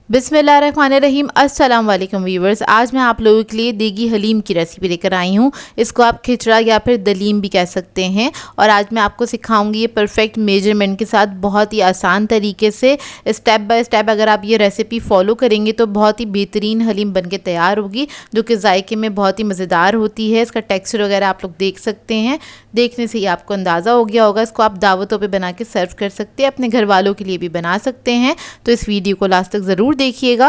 बिस्मिल्लाहिर्रहमानिर्रहीम। अस्सलाम वालेकुम व्यूवर्स। आज मैं आप लोगों के लिए देगी हलीम की रेसिपी लेकर आई हूँ। इसको आप खिचड़ा या फिर दलीम भी कह सकते हैं। और आज मैं आपको सिखाऊंगी ये परफेक्ट मेजरमेंट के साथ बहुत ही आसान तरीके से स्टेप बाय स्टेप अगर आप ये रेसिपी फॉलो करेंगे तो बहुत ही बेहतरीन हलीम बन के तैयार होगी, जो कि जायके में बहुत ही मज़ेदार होती है। इसका टेक्सचर वगैरह आप लोग देख सकते हैं, देखने से ही आपको अंदाज़ा हो गया होगा। इसको आप दावतों पर बना के सर्व कर सकते हैं, अपने घर वालों के लिए भी बना सकते हैं। तो इस वीडियो को लास्ट तक ज़रूर देखिएगा।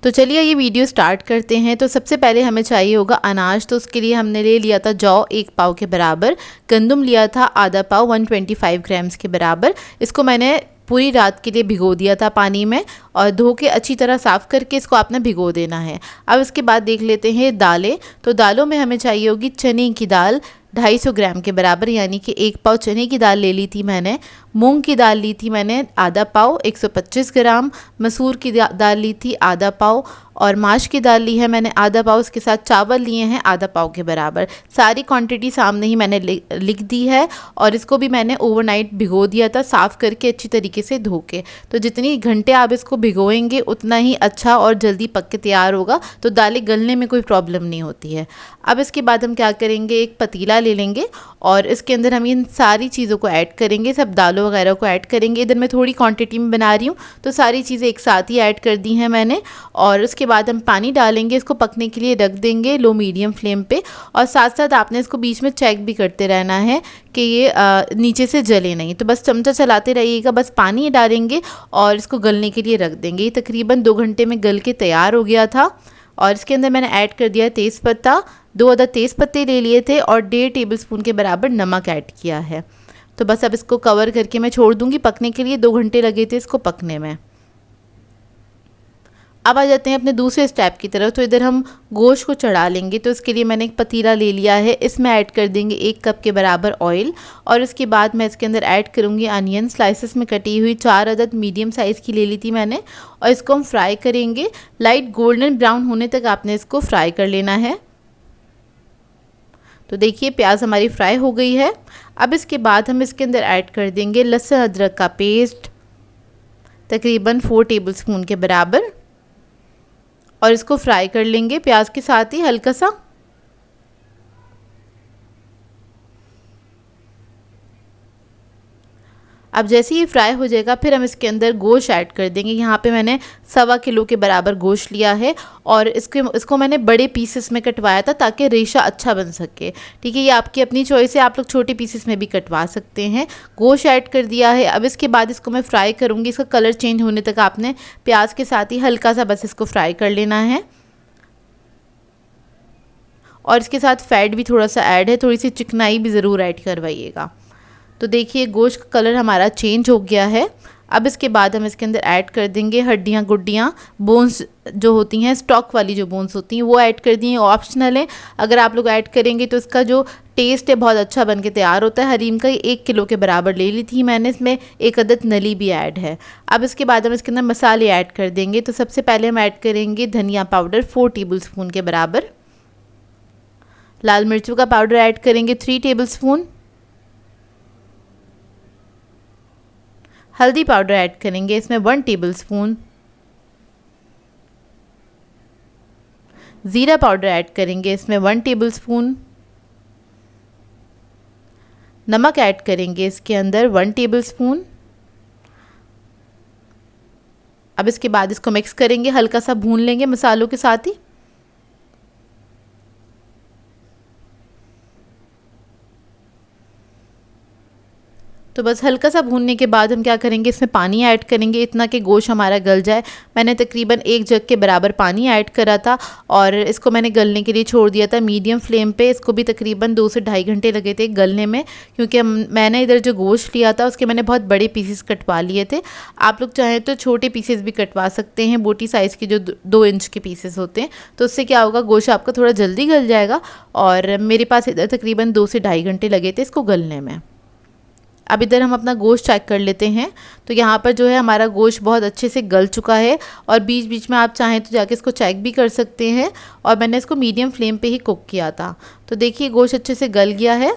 तो चलिए ये वीडियो स्टार्ट करते हैं। तो सबसे पहले हमें चाहिए होगा अनाज। तो उसके लिए हमने ले लिया था जौ 1 पाव के बराबर, गंदम लिया था आधा पाव 125 ग्राम्स के बराबर। इसको मैंने पूरी रात के लिए भिगो दिया था पानी में और धो के अच्छी तरह साफ़ करके इसको आपने भिगो देना है। अब इसके बाद देख लेते हैं दालें। तो दालों में हमें चाहिए होगी चने की दाल 250 ग्राम के बराबर, यानी कि 1 पाव चने की दाल ले ली थी मैंने। मूंग की दाल ली थी मैंने आधा पाव 125 ग्राम। मसूर की दाल ली थी आधा पाव और माश की दाल ली है मैंने आधा पाव। उसके साथ चावल लिए हैं आधा पाव के बराबर। सारी क्वांटिटी सामने ही मैंने लिख दी है और इसको भी मैंने ओवरनाइट भिगो दिया था, साफ़ करके अच्छी तरीके से धो के। तो जितनी घंटे आप इसको भिगोएंगे उतना ही अच्छा और जल्दी पक के तैयार होगा, तो दालें गलने में कोई प्रॉब्लम नहीं होती है। अब इसके बाद हम क्या करेंगे, एक पतीला ले लेंगे और इसके अंदर हम इन सारी चीज़ों को ऐड करेंगे, सब दालों वगैरह को ऐड करेंगे। इधर मैं थोड़ी क्वांटिटी में बना रही हूँ तो सारी चीज़ें एक साथ ही ऐड कर दी हैं मैंने। और उसके बाद हम पानी डालेंगे, इसको पकने के लिए रख देंगे लो मीडियम फ्लेम पे। और साथ साथ आपने इसको बीच में चेक भी करते रहना है कि ये नीचे से जले नहीं। तो बस चमचा चलाते रहिएगा। बस पानी डालेंगे और इसको गलने के लिए रख देंगे। ये तकरीबन 2 घंटे में गल के तैयार हो गया था। और इसके अंदर मैंने ऐड कर दिया तेज़पत्ता, 2 अदद तेज़पत्ते ले लिए थे और 1.5 टेबलस्पून के बराबर नमक ऐड किया है। तो बस अब इसको कवर करके मैं छोड़ दूंगी पकने के लिए। 2 घंटे लगे थे इसको पकने में। अब आ जाते हैं अपने दूसरे स्टेप की तरफ। तो इधर हम गोश्त को चढ़ा लेंगे। तो इसके लिए मैंने एक पतीला ले लिया है, इसमें ऐड कर देंगे 1 कप के बराबर ऑयल। और इसके बाद मैं इसके अंदर ऐड करूँगी अनियन स्लाइसेस में कटी हुई, 4 अदद मीडियम साइज़ की ले ली थी मैंने। और इसको हम फ्राई करेंगे, लाइट गोल्डन ब्राउन होने तक आपने इसको फ्राई कर लेना है। तो देखिए प्याज हमारी फ्राई हो गई है। अब इसके बाद हम इसके अंदर ऐड कर देंगे लहसुन अदरक का पेस्ट, तकरीबन 4 टेबलस्पून के बराबर। और इसको फ्राई कर लेंगे प्याज के साथ ही हल्का सा। अब जैसे ही फ्राई हो जाएगा फिर हम इसके अंदर गोश्त ऐड कर देंगे। यहाँ पे मैंने 1.25 किलो के बराबर गोश्त लिया है और इसको मैंने बड़े पीसेस में कटवाया था ताकि रेशा अच्छा बन सके। ठीक है, ये आपकी अपनी चॉइस है, आप लोग छोटे पीसेस में भी कटवा सकते हैं। गोश्त ऐड कर दिया है। अब इसके बाद इसको मैं फ्राई करूँगी। इसका कलर चेंज होने तक आपने प्याज के साथ ही हल्का सा बस इसको फ्राई कर लेना है। और इसके साथ फैट भी थोड़ा सा ऐड है, थोड़ी सी चिकनाई भी ज़रूर ऐड करवाइएगा। तो देखिए गोश्त का कलर हमारा चेंज हो गया है। अब इसके बाद हम इसके अंदर ऐड कर देंगे हड्डियाँ गुड्डियाँ, बोन्स जो होती हैं, स्टॉक वाली जो बोन्स होती हैं वो ऐड कर दी हैं, ऑप्शनल है। अगर आप लोग ऐड करेंगे तो इसका जो टेस्ट है बहुत अच्छा बन के तैयार होता है। हलीम का 1 किलो के बराबर ले ली थी मैंने, इसमें 1 अदद नली भी ऐड है। अब इसके बाद हम इसके अंदर मसाले ऐड कर देंगे। तो सबसे पहले हम ऐड करेंगे धनिया पाउडर 4 टेबलस्पून के बराबर। लाल मिर्चों का पाउडर ऐड करेंगे 3 टेबलस्पून। हल्दी पाउडर ऐड करेंगे इसमें 1 टेबलस्पून। ज़ीरा पाउडर ऐड करेंगे इसमें 1 टेबलस्पून। नमक ऐड करेंगे इसके अंदर 1 टेबलस्पून। अब इसके बाद इसको मिक्स करेंगे, हल्का सा भून लेंगे मसालों के साथ ही। तो बस हल्का सा भूनने के बाद हम क्या करेंगे, इसमें पानी ऐड करेंगे इतना कि गोश्त हमारा गल जाए। मैंने तकरीबन 1 जग के बराबर पानी ऐड करा था और इसको मैंने गलने के लिए छोड़ दिया था मीडियम फ्लेम पे। इसको भी तकरीबन 2 से 2.5 घंटे लगे थे गलने में, क्योंकि मैंने इधर जो गोश्त लिया था उसके मैंने बहुत बड़े पीसेस कटवा लिए थे। आप लोग चाहें तो छोटे पीसेस भी कटवा सकते हैं, बोटी साइज़ के जो 2 इंच के पीसेस होते हैं। तो उससे क्या होगा, गोश्त आपका थोड़ा जल्दी गल जाएगा। और मेरे पास इधर तकरीबन 2 से 2.5 घंटे लगे थे इसको गलने में। अब इधर हम अपना गोश्त चेक कर लेते हैं। तो यहाँ पर जो है हमारा गोश्त बहुत अच्छे से गल चुका है और बीच बीच में आप चाहें तो जाके इसको चेक भी कर सकते हैं। और मैंने इसको मीडियम फ्लेम पे ही कुक किया था। तो देखिए गोश्त अच्छे से गल गया है।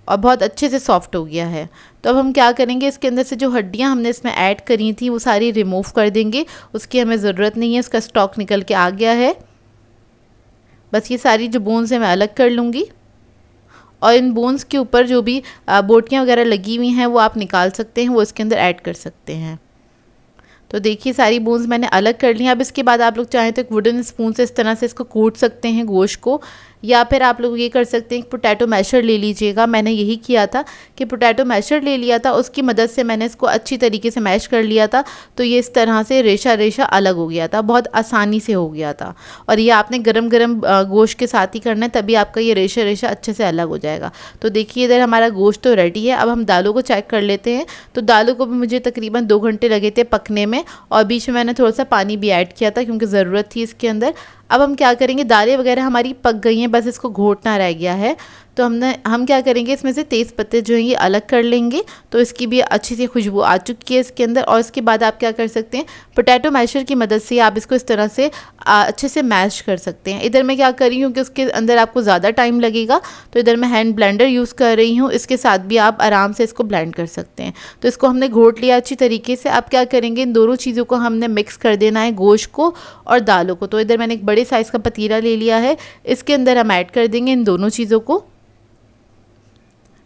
और बहुत अच्छे से सॉफ्ट हो गया है। तो अब हम क्या करेंगे, इसके अंदर से जो हड्डियाँ हमने इसमें ऐड करी थी वो सारी रिमूव कर देंगे, उसकी हमें ज़रूरत नहीं है, उसका स्टॉक निकल के आ गया है। बस ये सारी जो बोन्स हैं मैं अलग कर लूँगी और इन बोन्स के ऊपर जो भी बोटियाँ वगैरह लगी हुई हैं वो आप निकाल सकते हैं, वो इसके अंदर ऐड कर सकते हैं। तो देखिए सारी बोन्स मैंने अलग कर ली। अब इसके बाद आप लोग चाहें तो एक वुडन स्पून से इस तरह से इसको कूट सकते हैं गोश्त को, या फिर आप लोग ये कर सकते हैं पोटैटो मैशर ले लीजिएगा। मैंने यही किया था कि पोटैटो मैशर ले लिया था, उसकी मदद से मैंने इसको अच्छी तरीके से मैश कर लिया था। तो ये इस तरह से रेशा रेशा अलग हो गया था, बहुत आसानी से हो गया था। और ये आपने गरम गरम गोश्त के साथ ही करना है, तभी आपका ये रेशा रेशा अच्छे से अलग हो जाएगा। तो देखिए इधर हमारा गोश्त तो रेडी है। अब हम दालों को चेक कर लेते हैं। तो दालों को भी मुझे तकरीबन 2 घंटे लगे थे पकने में, और बीच में मैंने थोड़ा सा पानी भी ऐड किया था क्योंकि ज़रूरत थी इसके अंदर। अब हम क्या करेंगे, दालें वगैरह हमारी पक गई हैं, बस इसको घोटना रह गया है। तो हम क्या करेंगे, इसमें से तेज़ पत्ते जो हैं ये अलग कर लेंगे। तो इसकी भी अच्छी सी खुशबू आ चुकी है इसके अंदर। और इसके बाद आप क्या कर सकते हैं, पोटैटो मैशर की मदद से आप इसको इस तरह से अच्छे से मैश कर सकते हैं। इधर मैं क्या कर रही हूँ कि उसके अंदर आपको ज़्यादा टाइम लगेगा, तो इधर मैं हैंड ब्लेंडर यूज़ कर रही हूँ। इसके साथ भी आप आराम से इसको ब्लेंड कर सकते हैं। तो इसको हमने घोट लिया अच्छी तरीके से। अब क्या करेंगे, इन दोनों चीज़ों को हमने मिक्स कर देना है, गोश्त को और दालों को। तो इधर मैंने एक बड़े साइज़ का पतीला ले लिया है, इसके अंदर हम ऐड कर देंगे इन दोनों चीज़ों को।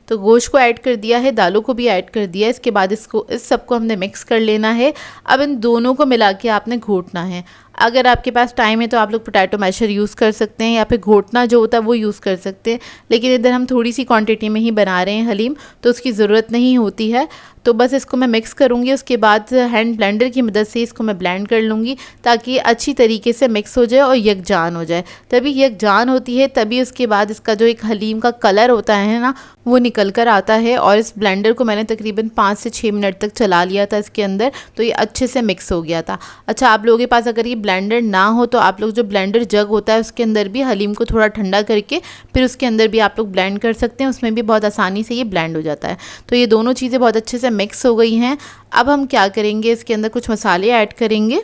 तो गोश्त को ऐड कर दिया है, दालों को भी ऐड कर दिया है। इसके बाद इस सबको हमने मिक्स कर लेना है। अब इन दोनों को मिला के आपने घोटना है। अगर आपके पास टाइम है तो आप लोग पोटैटो मैशर यूज़ कर सकते हैं, या फिर घोटना जो होता है वो यूज़ कर सकते हैं। लेकिन इधर हम थोड़ी सी क्वांटिटी में ही बना रहे हैं हलीम, तो उसकी ज़रूरत नहीं होती है। तो बस इसको मैं मिक्स करूँगी, उसके बाद हैंड ब्लेंडर की मदद से इसको मैं ब्लेंड कर लूँगी, ताकि ये अच्छी तरीके से मिक्स हो जाए और यकजान हो जाए। तभी यकजान होती है, तभी उसके बाद इसका जो एक हलीम का कलर होता है ना, वो निकल कर आता है। और इस ब्लेंडर को मैंने तकरीबन 5 से 6 मिनट तक चला लिया था इसके अंदर, तो ये अच्छे से मिक्स हो गया था। अच्छा, आप लोगों के पास अगर ये ब्लेंडर ना हो तो आप लोग जो ब्लेंडर जग होता है उसके अंदर भी हलीम को थोड़ा ठंडा करके फिर उसके अंदर भी आप लोग ब्लेंड कर सकते हैं, उसमें भी बहुत आसानी से ये ब्लेंड हो जाता है। तो ये दोनों चीज़ें बहुत अच्छे से मिक्स हो गई हैं। अब हम क्या करेंगे, इसके अंदर कुछ मसाले ऐड करेंगे,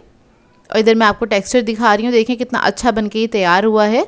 और इधर मैं आपको टेक्सचर दिखा रही हूँ, देखें कितना अच्छा बन के ये तैयार हुआ है।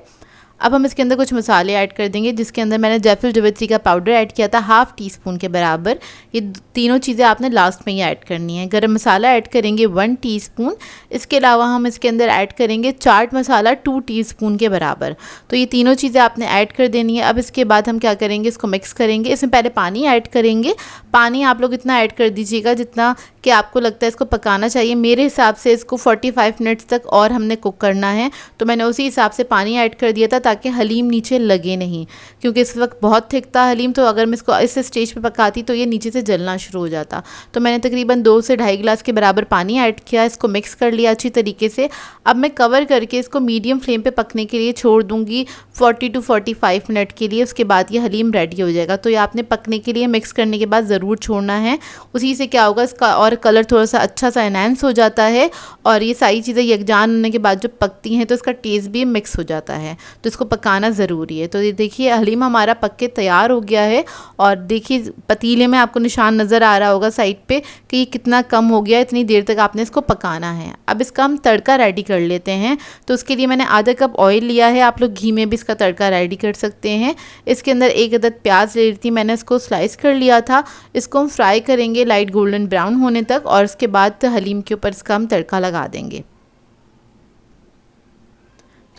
अब हम इसके अंदर कुछ मसाले ऐड कर देंगे, जिसके अंदर मैंने जायफल जावित्री का पाउडर ऐड किया था 1/2 टीस्पून के बराबर। ये तीनों चीज़ें आपने लास्ट में ही ऐड करनी है। गरम मसाला ऐड करेंगे 1 टीस्पून। इसके अलावा हम इसके अंदर ऐड करेंगे चाट मसाला 2 टीस्पून के बराबर। तो ये तीनों चीज़ें आपने ऐड कर देनी है। अब इसके बाद हम क्या करेंगे, इसको मिक्स करेंगे। इसमें पहले पानी ऐड करेंगे। पानी आप लोग इतना ऐड कर दीजिएगा जितना कि आपको लगता है इसको पकाना चाहिए। मेरे हिसाब से इसको 45 मिनट्स तक और हमने कुक करना है, तो मैंने उसी हिसाब से पानी ऐड कर दिया था, ताकि हलीम नीचे लगे नहीं, क्योंकि इस वक्त बहुत थिक था हलीम। तो अगर मैं इसको इस स्टेज पे पकाती तो ये नीचे से जलना शुरू हो जाता। तो मैंने तकरीबन 2 से 2.5 गिलास के बराबर पानी ऐड किया, इसको मिक्स कर लिया अच्छी तरीके से। अब मैं कवर करके इसको मीडियम फ्लेम पे पकने के लिए छोड़ दूँगी 40 to 45 मिनट के लिए। उसके बाद ये हलीम रेडी हो जाएगा। तो ये आपने पकने के लिए मिक्स करने के बाद ज़रूर छोड़ना है, उसी से क्या होगा, इसका और कलर थोड़ा सा अच्छा सा एनहांस हो जाता है। और ये सारी चीज़ें यकजान होने के बाद जो पकती हैं तो इसका टेस्ट भी मिक्स हो जाता है। तो इसको पकाना ज़रूरी है। तो ये देखिए हलीम हमारा पक के तैयार हो गया है। और देखिए पतीले में आपको निशान नज़र आ रहा होगा साइड पे कि कितना कम हो गया, इतनी देर तक आपने इसको पकाना है। अब इसका हम तड़का रेडी कर लेते हैं। तो उसके लिए मैंने आधा कप ऑयल लिया है, आप लोग घी में भी इसका तड़का रेडी कर सकते हैं। इसके अंदर 1 अदद प्याज ले ली थी मैंने, इसको स्लाइस कर लिया था। इसको हम फ्राई करेंगे लाइट गोल्डन ब्राउन होने तक, और उसके बाद हलीम के ऊपर इसका हम तड़का लगा देंगे।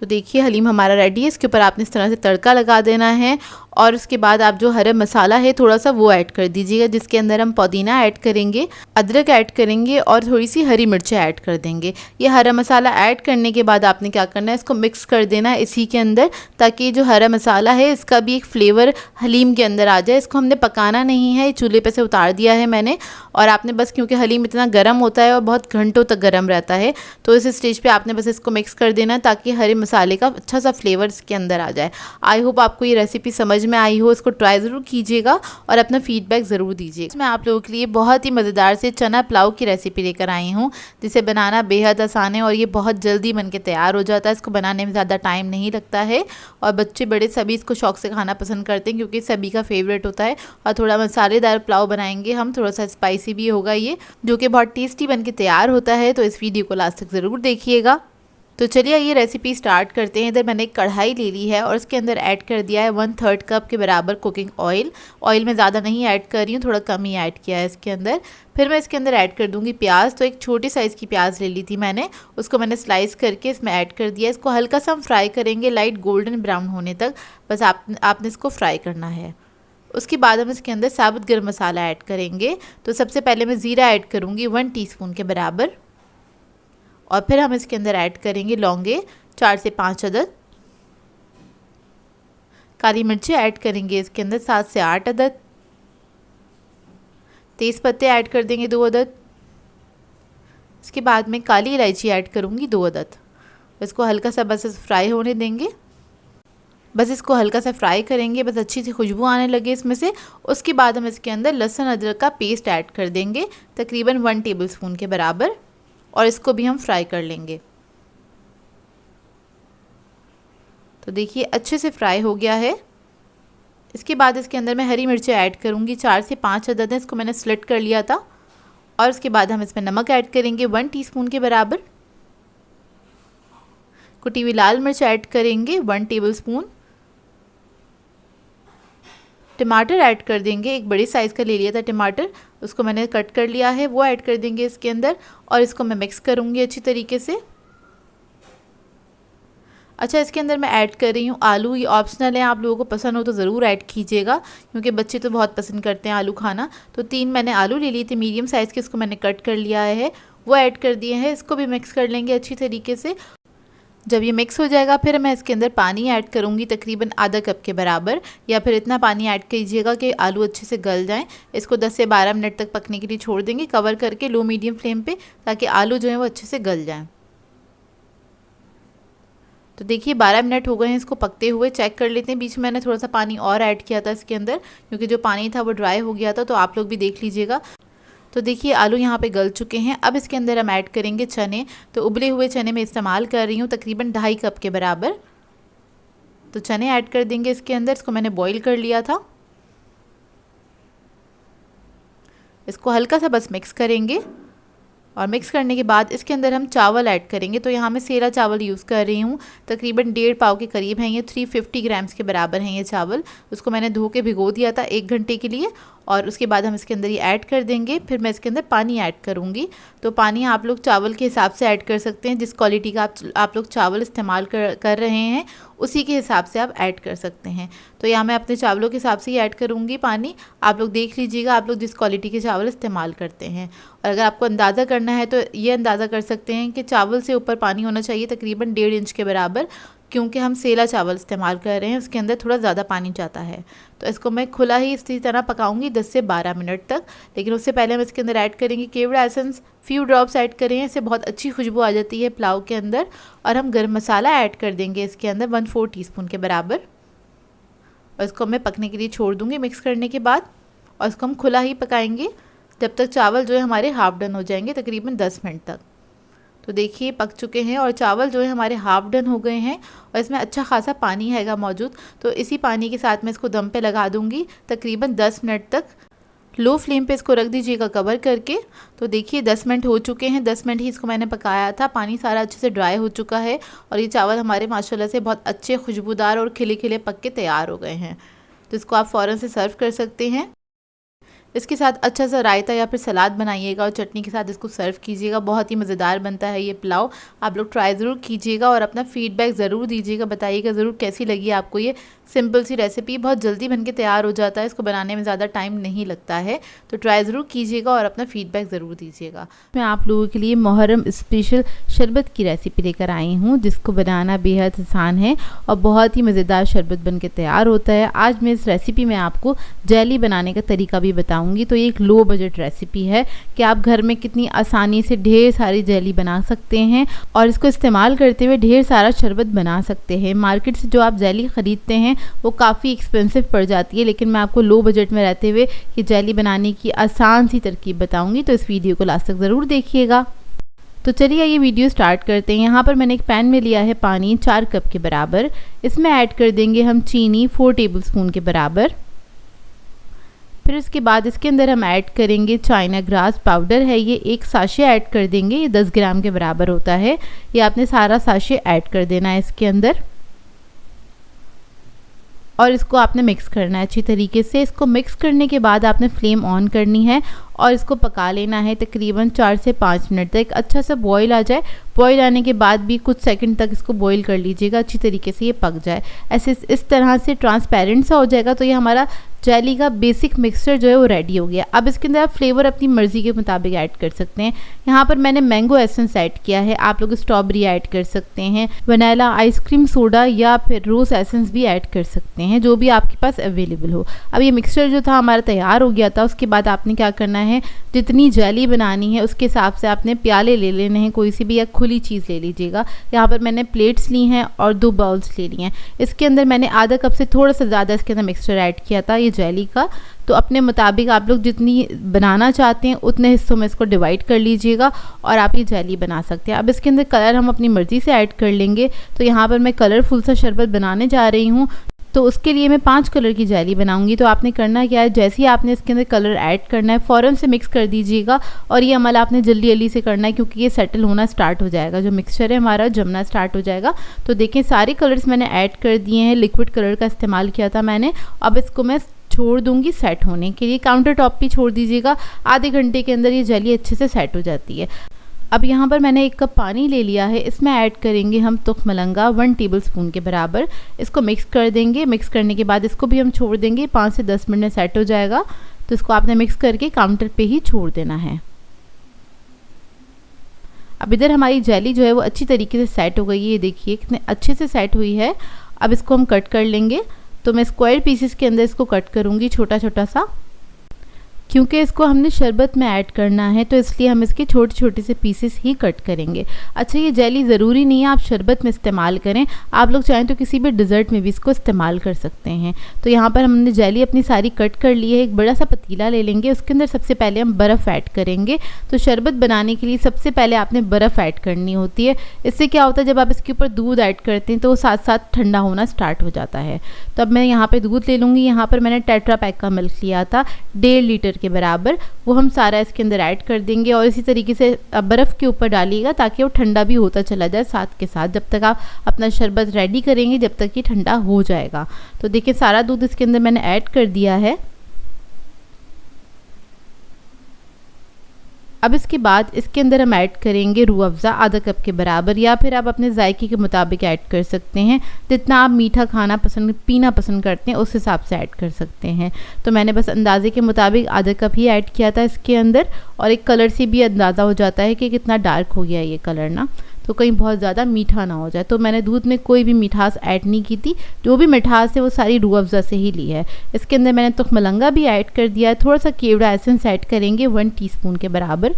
तो देखिए हलीम हमारा रेडी है। इसके ऊपर आपने इस तरह से तड़का लगा देना है, और उसके बाद आप जो हरा मसाला है थोड़ा सा वो ऐड कर दीजिएगा, जिसके अंदर हम पुदीना ऐड करेंगे, अदरक ऐड करेंगे और थोड़ी सी हरी मिर्चें ऐड कर देंगे। ये हरा मसाला ऐड करने के बाद आपने क्या करना है, इसको मिक्स कर देना है इसी के अंदर, ताकि जो हरा मसाला है इसका भी एक फ्लेवर हलीम के अंदर आ जाए। इसको हमने पकाना नहीं है, चूल्हे पे से उतार दिया है मैंने। और आपने बस, क्योंकि हलीम इतना गर्म होता है और बहुत घंटों तक गर्म रहता है, तो इस स्टेज पे आपने बस इसको मिक्स कर देना है, ताकि हरे मसाले का अच्छा सा फ्लेवर इसके अंदर आ जाए। आई होप आपको ये रेसिपी समझ में आई हो। इसको ट्राई ज़रूर कीजिएगा और अपना फीडबैक ज़रूर दीजिएगा। मैं आप लोगों के लिए बहुत ही मज़ेदार से चना पुलाव की रेसिपी लेकर आई हूँ, जिसे बनाना बेहद आसान है और ये बहुत जल्दी बन के तैयार हो जाता है। इसको बनाने में ज़्यादा टाइम नहीं लगता है, और बच्चे बड़े सभी इसको शौक से खाना पसंद करते हैं, क्योंकि सभी का फेवरेट होता है। और थोड़ा मसालेदार पुलाव बनाएंगे हम, थोड़ा सा स्पाइसी भी होगा ये, जो कि बहुत टेस्टी बन के तैयार होता है। तो इस वीडियो को लास्ट तक ज़रूर देखिएगा। तो चलिए ये रेसिपी स्टार्ट करते हैं। इधर मैंने एक कढ़ाई ले ली है और इसके अंदर ऐड कर दिया है 1/3 कप के बराबर कुकिंग ऑयल। ऑयल मैं ज़्यादा नहीं ऐड कर रही हूँ, थोड़ा कम ही ऐड किया है इसके अंदर। फिर मैं इसके अंदर ऐड कर दूँगी प्याज। तो एक छोटी साइज़ की प्याज ले ली थी मैंने, उसको मैंने स्लाइस करके इसमें ऐड कर दिया। इसको हल्का सा हम फ्राई करेंगे, लाइट गोल्डन ब्राउन होने तक, बस आपने इसको फ्राई करना है। उसके बाद हम इसके अंदर साबुत गर्म मसाला ऐड करेंगे। तो सबसे पहले मैं ज़ीरा ऐड करूँगी 1 टीस्पून के बराबर, और फिर हम इसके अंदर ऐड करेंगे लौंगे 4 से 5 अदद। काली मिर्ची ऐड करेंगे इसके अंदर 7 से 8 अदद। तेज़ पत्ते ऐड कर देंगे 2 अदद। इसके बाद में काली इलायची ऐड करूँगी 2 अदद। इसको हल्का सा बस फ्राई होने देंगे, बस इसको हल्का सा फ्राई करेंगे, बस अच्छी सी खुशबू आने लगे इसमें से। उसके बाद हम इसके अंदर लहसुन अदरक का पेस्ट ऐड कर देंगे तकरीबन 1 टेबलस्पून के बराबर, और इसको भी हम फ्राई कर लेंगे। तो देखिए अच्छे से फ्राई हो गया है। इसके बाद इसके अंदर मैं हरी मिर्चें ऐड करूँगी 4 से 5 अदद है, इसको मैंने स्लिट कर लिया था। और उसके बाद हम इसमें नमक ऐड करेंगे 1 टीस्पून के बराबर। कुटी हुई लाल मिर्च ऐड करेंगे 1 टेबलस्पून। टमाटर ऐड कर देंगे, एक बड़ी साइज़ का ले लिया था टमाटर, उसको मैंने कट कर लिया है, वो ऐड कर देंगे इसके अंदर। और इसको मैं मिक्स करूँगी अच्छी तरीके से। अच्छा, इसके अंदर मैं ऐड कर रही हूँ आलू। ये ऑप्शनल है, आप लोगों को पसंद हो तो ज़रूर ऐड कीजिएगा, क्योंकि बच्चे तो बहुत पसंद करते हैं आलू खाना। तो 3 मैंने आलू ले लिए थे मीडियम साइज़ के, इसको मैंने कट कर लिया है, वो ऐड कर दिए हैं। इसको भी मिक्स कर लेंगे अच्छी तरीके से। जब ये मिक्स हो जाएगा फिर मैं इसके अंदर पानी ऐड करूँगी तकरीबन आधा कप के बराबर, या फिर इतना पानी ऐड कीजिएगा कि आलू अच्छे से गल जाएं। इसको 10 से 12 मिनट तक पकने के लिए छोड़ देंगे कवर करके लो मीडियम फ्लेम पे, ताकि आलू जो है वो अच्छे से गल जाएं। तो देखिए 12 मिनट हो गए हैं इसको पकते हुए। चेक कर लेते हैं, बीच में मैंने थोड़ा सा पानी और ऐड किया था इसके अंदर, क्योंकि जो पानी था वो ड्राई हो गया था, तो आप लोग भी देख लीजिएगा। तो देखिए आलू यहाँ पे गल चुके हैं। अब इसके अंदर हम ऐड करेंगे चने। तो उबले हुए चने मैं इस्तेमाल कर रही हूँ तकरीबन 2.5 कप के बराबर। तो चने ऐड कर देंगे इसके अंदर, इसको मैंने बॉईल कर लिया था। इसको हल्का सा बस मिक्स करेंगे, और मिक्स करने के बाद इसके अंदर हम चावल ऐड करेंगे। तो यहाँ मैं सेला चावल यूज़ कर रही हूँ, तकरीबन 1.5 पाव के करीब हैं ये, 350 ग्राम्स के बराबर हैं ये चावल। उसको मैंने धो के भिगो दिया था 1 घंटे के लिए, और उसके बाद हम इसके अंदर ये ऐड कर देंगे। फिर मैं इसके अंदर पानी ऐड करूँगी। तो पानी आप लोग चावल के हिसाब से ऐड कर सकते हैं, जिस क्वालिटी का आप लोग चावल इस्तेमाल कर रहे हैं उसी के हिसाब से आप ऐड कर सकते हैं। तो यहाँ मैं अपने चावलों के हिसाब से ही ऐड करूँगी पानी। आप लोग देख लीजिएगा आप लोग जिस क्वालिटी के चावल इस्तेमाल करते हैं। और अगर आपको अंदाज़ा करना है तो ये अंदाज़ा कर सकते हैं कि चावल से ऊपर पानी होना चाहिए तकरीबन 1.5 इंच के बराबर, क्योंकि हम सेला चावल इस्तेमाल कर रहे हैं, उसके अंदर थोड़ा ज़्यादा पानी जाता है। तो इसको मैं खुला ही इसी तरह पकाऊंगी 10 से 12 मिनट तक। लेकिन उससे पहले हम इसके अंदर ऐड करेंगे केवड़ा एसेंस, फ्यू ड्रॉप्स ऐड करें, इससे बहुत अच्छी खुशबू आ जाती है पुलाव के अंदर। और हम गर्म मसाला ऐड कर देंगे इसके अंदर 1/4 टीस्पून के बराबर, और इसको मैं पकने के लिए छोड़ दूँगी मिक्स करने के बाद। और इसको हम खुला ही पकाएंगे जब तक चावल जो है हमारे हाफ डन हो जाएंगे, तकरीबन 10 मिनट तक। तो देखिए पक चुके हैं और चावल जो है हमारे हाफ डन हो गए हैं, और इसमें अच्छा खासा पानी हैगा मौजूद। तो इसी पानी के साथ मैं इसको दम पे लगा दूंगी तकरीबन 10 मिनट तक। लो फ्लेम पे इसको रख दीजिएगा कवर करके। तो देखिए 10 मिनट हो चुके हैं, 10 मिनट ही इसको मैंने पकाया था। पानी सारा अच्छे से ड्राई हो चुका है, और ये चावल हमारे माशाल्लाह से बहुत अच्छे खुशबूदार और खिले खिले पक के तैयार हो गए हैं। तो इसको आप फ़ौरन से सर्व कर सकते हैं। इसके साथ अच्छा सा रायता या फिर सलाद बनाइएगा और चटनी के साथ इसको सर्व कीजिएगा। बहुत ही मज़ेदार बनता है ये पुलाव। आप लोग ट्राई ज़रूर कीजिएगा और अपना फीडबैक ज़रूर दीजिएगा, बताइएगा ज़रूर कैसी लगी आपको ये सिंपल सी रेसिपी। बहुत जल्दी बनके तैयार हो जाता है, इसको बनाने में ज़्यादा टाइम नहीं लगता है। तो ट्राई ज़रूर कीजिएगा और अपना फीडबैक ज़रूर दीजिएगा। मैं आप लोगों के लिए मुहर्रम स्पेशल शरबत की रेसिपी लेकर आई हूँ, जिसको बनाना बेहद आसान है और बहुत ही मज़ेदार शरबत बनके तैयार होता है। आज मैं इस रेसिपी में आपको जेली बनाने का तरीका भी बताऊँगी। तो ये एक लो बजट रेसिपी है कि आप घर में कितनी आसानी से ढेर सारी जेली बना सकते हैं और इसको इस्तेमाल करते हुए ढेर सारा शरबत बना सकते हैं। मार्केट से जो आप जेली ख़रीदते हैं वो काफ़ी एक्सपेंसिव पड़ जाती है, लेकिन मैं आपको लो बजट में रहते हुए ये जेली बनाने की आसान सी तरकीब बताऊंगी। तो इस वीडियो को लास्ट तक ज़रूर देखिएगा। तो चलिए ये वीडियो स्टार्ट करते हैं। यहाँ पर मैंने एक पैन में लिया है पानी 4 कप के बराबर। इसमें ऐड कर देंगे हम चीनी 4 टेबल स्पून के बराबर। फिर उसके बाद इसके अंदर हम ऐड करेंगे चाइना ग्रास पाउडर है, ये एक साशे ऐड कर देंगे, ये 10 ग्राम के बराबर होता है। ये आपने सारा साशे ऐड कर देना है इसके अंदर और इसको आपने मिक्स करना है अच्छी तरीके से। इसको मिक्स करने के बाद आपने फ्लेम ऑन करनी है और इसको पका लेना है तकरीबन 4 से 5 मिनट तक। अच्छा सा बॉईल आ जाए, बॉईल आने के बाद भी कुछ सेकंड तक इसको बॉईल कर लीजिएगा, अच्छी तरीके से ये पक जाए। ऐसे इस तरह से ट्रांसपेरेंट सा हो जाएगा तो ये हमारा जेली का बेसिक मिक्सचर जो है वो रेडी हो गया। अब इसके अंदर आप फ्लेवर अपनी मर्ज़ी के मुताबिक ऐड कर सकते हैं। यहाँ पर मैंने मैंगो एसेंस ऐड किया है, आप लोग स्ट्रॉबेरी ऐड कर सकते हैं, वनीला आइसक्रीम सोडा या फिर रोज़ एसेंस भी ऐड कर सकते हैं, जो भी आपके पास अवेलेबल हो। अब ये मिक्सचर जो था हमारा तैयार हो गया था। उसके बाद आपने क्या करना है, जितनी जेली बनानी है उसके हिसाब से आपने प्याले ले लेने हैं, कोई सी भी या खुली चीज़ ले लीजिएगा। यहाँ पर मैंने प्लेट्स ली हैं और 2 बाउल्स ले लिए हैं। इसके अंदर मैंने आधा कप से थोड़ा सा ज़्यादा इसके अंदर मिक्सचर ऐड किया था ये जेली का। तो अपने मुताबिक आप लोग जितनी बनाना चाहते हैं उतने हिस्सों में इसको डिवाइड कर लीजिएगा और आप ये जेली बना सकते हैं। अब इसके अंदर कलर हम अपनी मर्ज़ी से ऐड कर लेंगे। तो यहाँ पर मैं कलरफुल सा शरबत बनाने जा रही हूँ, तो उसके लिए मैं 5 कलर की जेली बनाऊंगी। तो आपने करना क्या है, जैसे ही आपने इसके अंदर कलर ऐड करना है फ़ौरन से मिक्स कर दीजिएगा और ये अमल आपने जल्दी जल्दी से करना है क्योंकि ये सेटल होना स्टार्ट हो जाएगा, जो मिक्सचर है हमारा जमना स्टार्ट हो जाएगा। तो देखें सारे कलर्स मैंने ऐड कर दिए हैं, लिक्विड कलर का इस्तेमाल किया था मैंने। अब इसको मैं छोड़ दूंगी सेट होने के लिए, काउंटर टॉप पे छोड़ दीजिएगा। आधे घंटे के अंदर ये जेली अच्छे से सेट हो जाती है। अब यहाँ पर मैंने 1 कप पानी ले लिया है, इसमें ऐड करेंगे हम तुखमलंगा 1 टेबलस्पून के बराबर। इसको मिक्स कर देंगे। मिक्स करने के बाद इसको भी हम छोड़ देंगे, 5 से 10 मिनट में सेट हो जाएगा। तो इसको आपने मिक्स करके काउंटर पे ही छोड़ देना है। अब इधर हमारी जेली जो है वो अच्छी तरीके से सेट हो गई है, ये देखिए कितने अच्छे से सेट हुई है। अब इसको हम कट कर लेंगे। तो मैं स्क्वायर पीसेस के अंदर इसको कट करूँगी छोटा छोटा सा, क्योंकि इसको हमने शरबत में ऐड करना है तो इसलिए हम इसके छोटे छोटे से पीसेस ही कट करेंगे। अच्छा, ये जेली ज़रूरी नहीं है आप शरबत में इस्तेमाल करें, आप लोग चाहें तो किसी भी डिज़र्ट में भी इसको इस्तेमाल कर सकते हैं। तो यहाँ पर हमने जेली अपनी सारी कट कर ली है। एक बड़ा सा पतीला ले लेंगे, उसके अंदर सबसे पहले हम बर्फ़ ऐड करेंगे। तो शरबत बनाने के लिए सबसे पहले आपने बर्फ़ ऐड करनी होती है। इससे क्या होता है, जब आप इसके ऊपर दूध ऐड करते हैं तो वो साथ साथ ठंडा होना स्टार्ट हो जाता है। तो अब मैं यहाँ पर दूध ले लूँगी। यहाँ पर मैंने टेट्रा पैक का मिल्क लिया था 1.5 लीटर के बराबर, वो हम सारा इसके अंदर ऐड कर देंगे और इसी तरीके से बर्फ़ के ऊपर डालिएगा ताकि वो ठंडा भी होता चला जाए साथ के साथ। जब तक आप अपना शरबत रेडी करेंगे जब तक ये ठंडा हो जाएगा। तो देखिए सारा दूध इसके अंदर मैंने ऐड कर दिया है। अब इसके बाद इसके अंदर हम ऐड करेंगे रूह अफ़ज़ा आधा कप के बराबर, या फिर आप अपने जायके के मुताबिक ऐड कर सकते हैं। जितना आप मीठा पीना पसंद करते हैं उस हिसाब से ऐड कर सकते हैं। तो मैंने बस अंदाजे के मुताबिक आधा कप ही ऐड किया था इसके अंदर, और एक कलर से भी अंदाज़ा हो जाता है कि कितना डार्क हो गया ये कलर ना, तो कहीं बहुत ज़्यादा मीठा ना हो जाए। तो मैंने दूध में कोई भी मिठास ऐड नहीं की थी, जो भी मिठास है वो सारी रूह अफ़ज़ा से ही ली है। इसके अंदर मैंने तुखमलंगा भी ऐड कर दिया है। थोड़ा सा केवड़ा एसेंस ऐड करेंगे 1 टीस्पून के बराबर,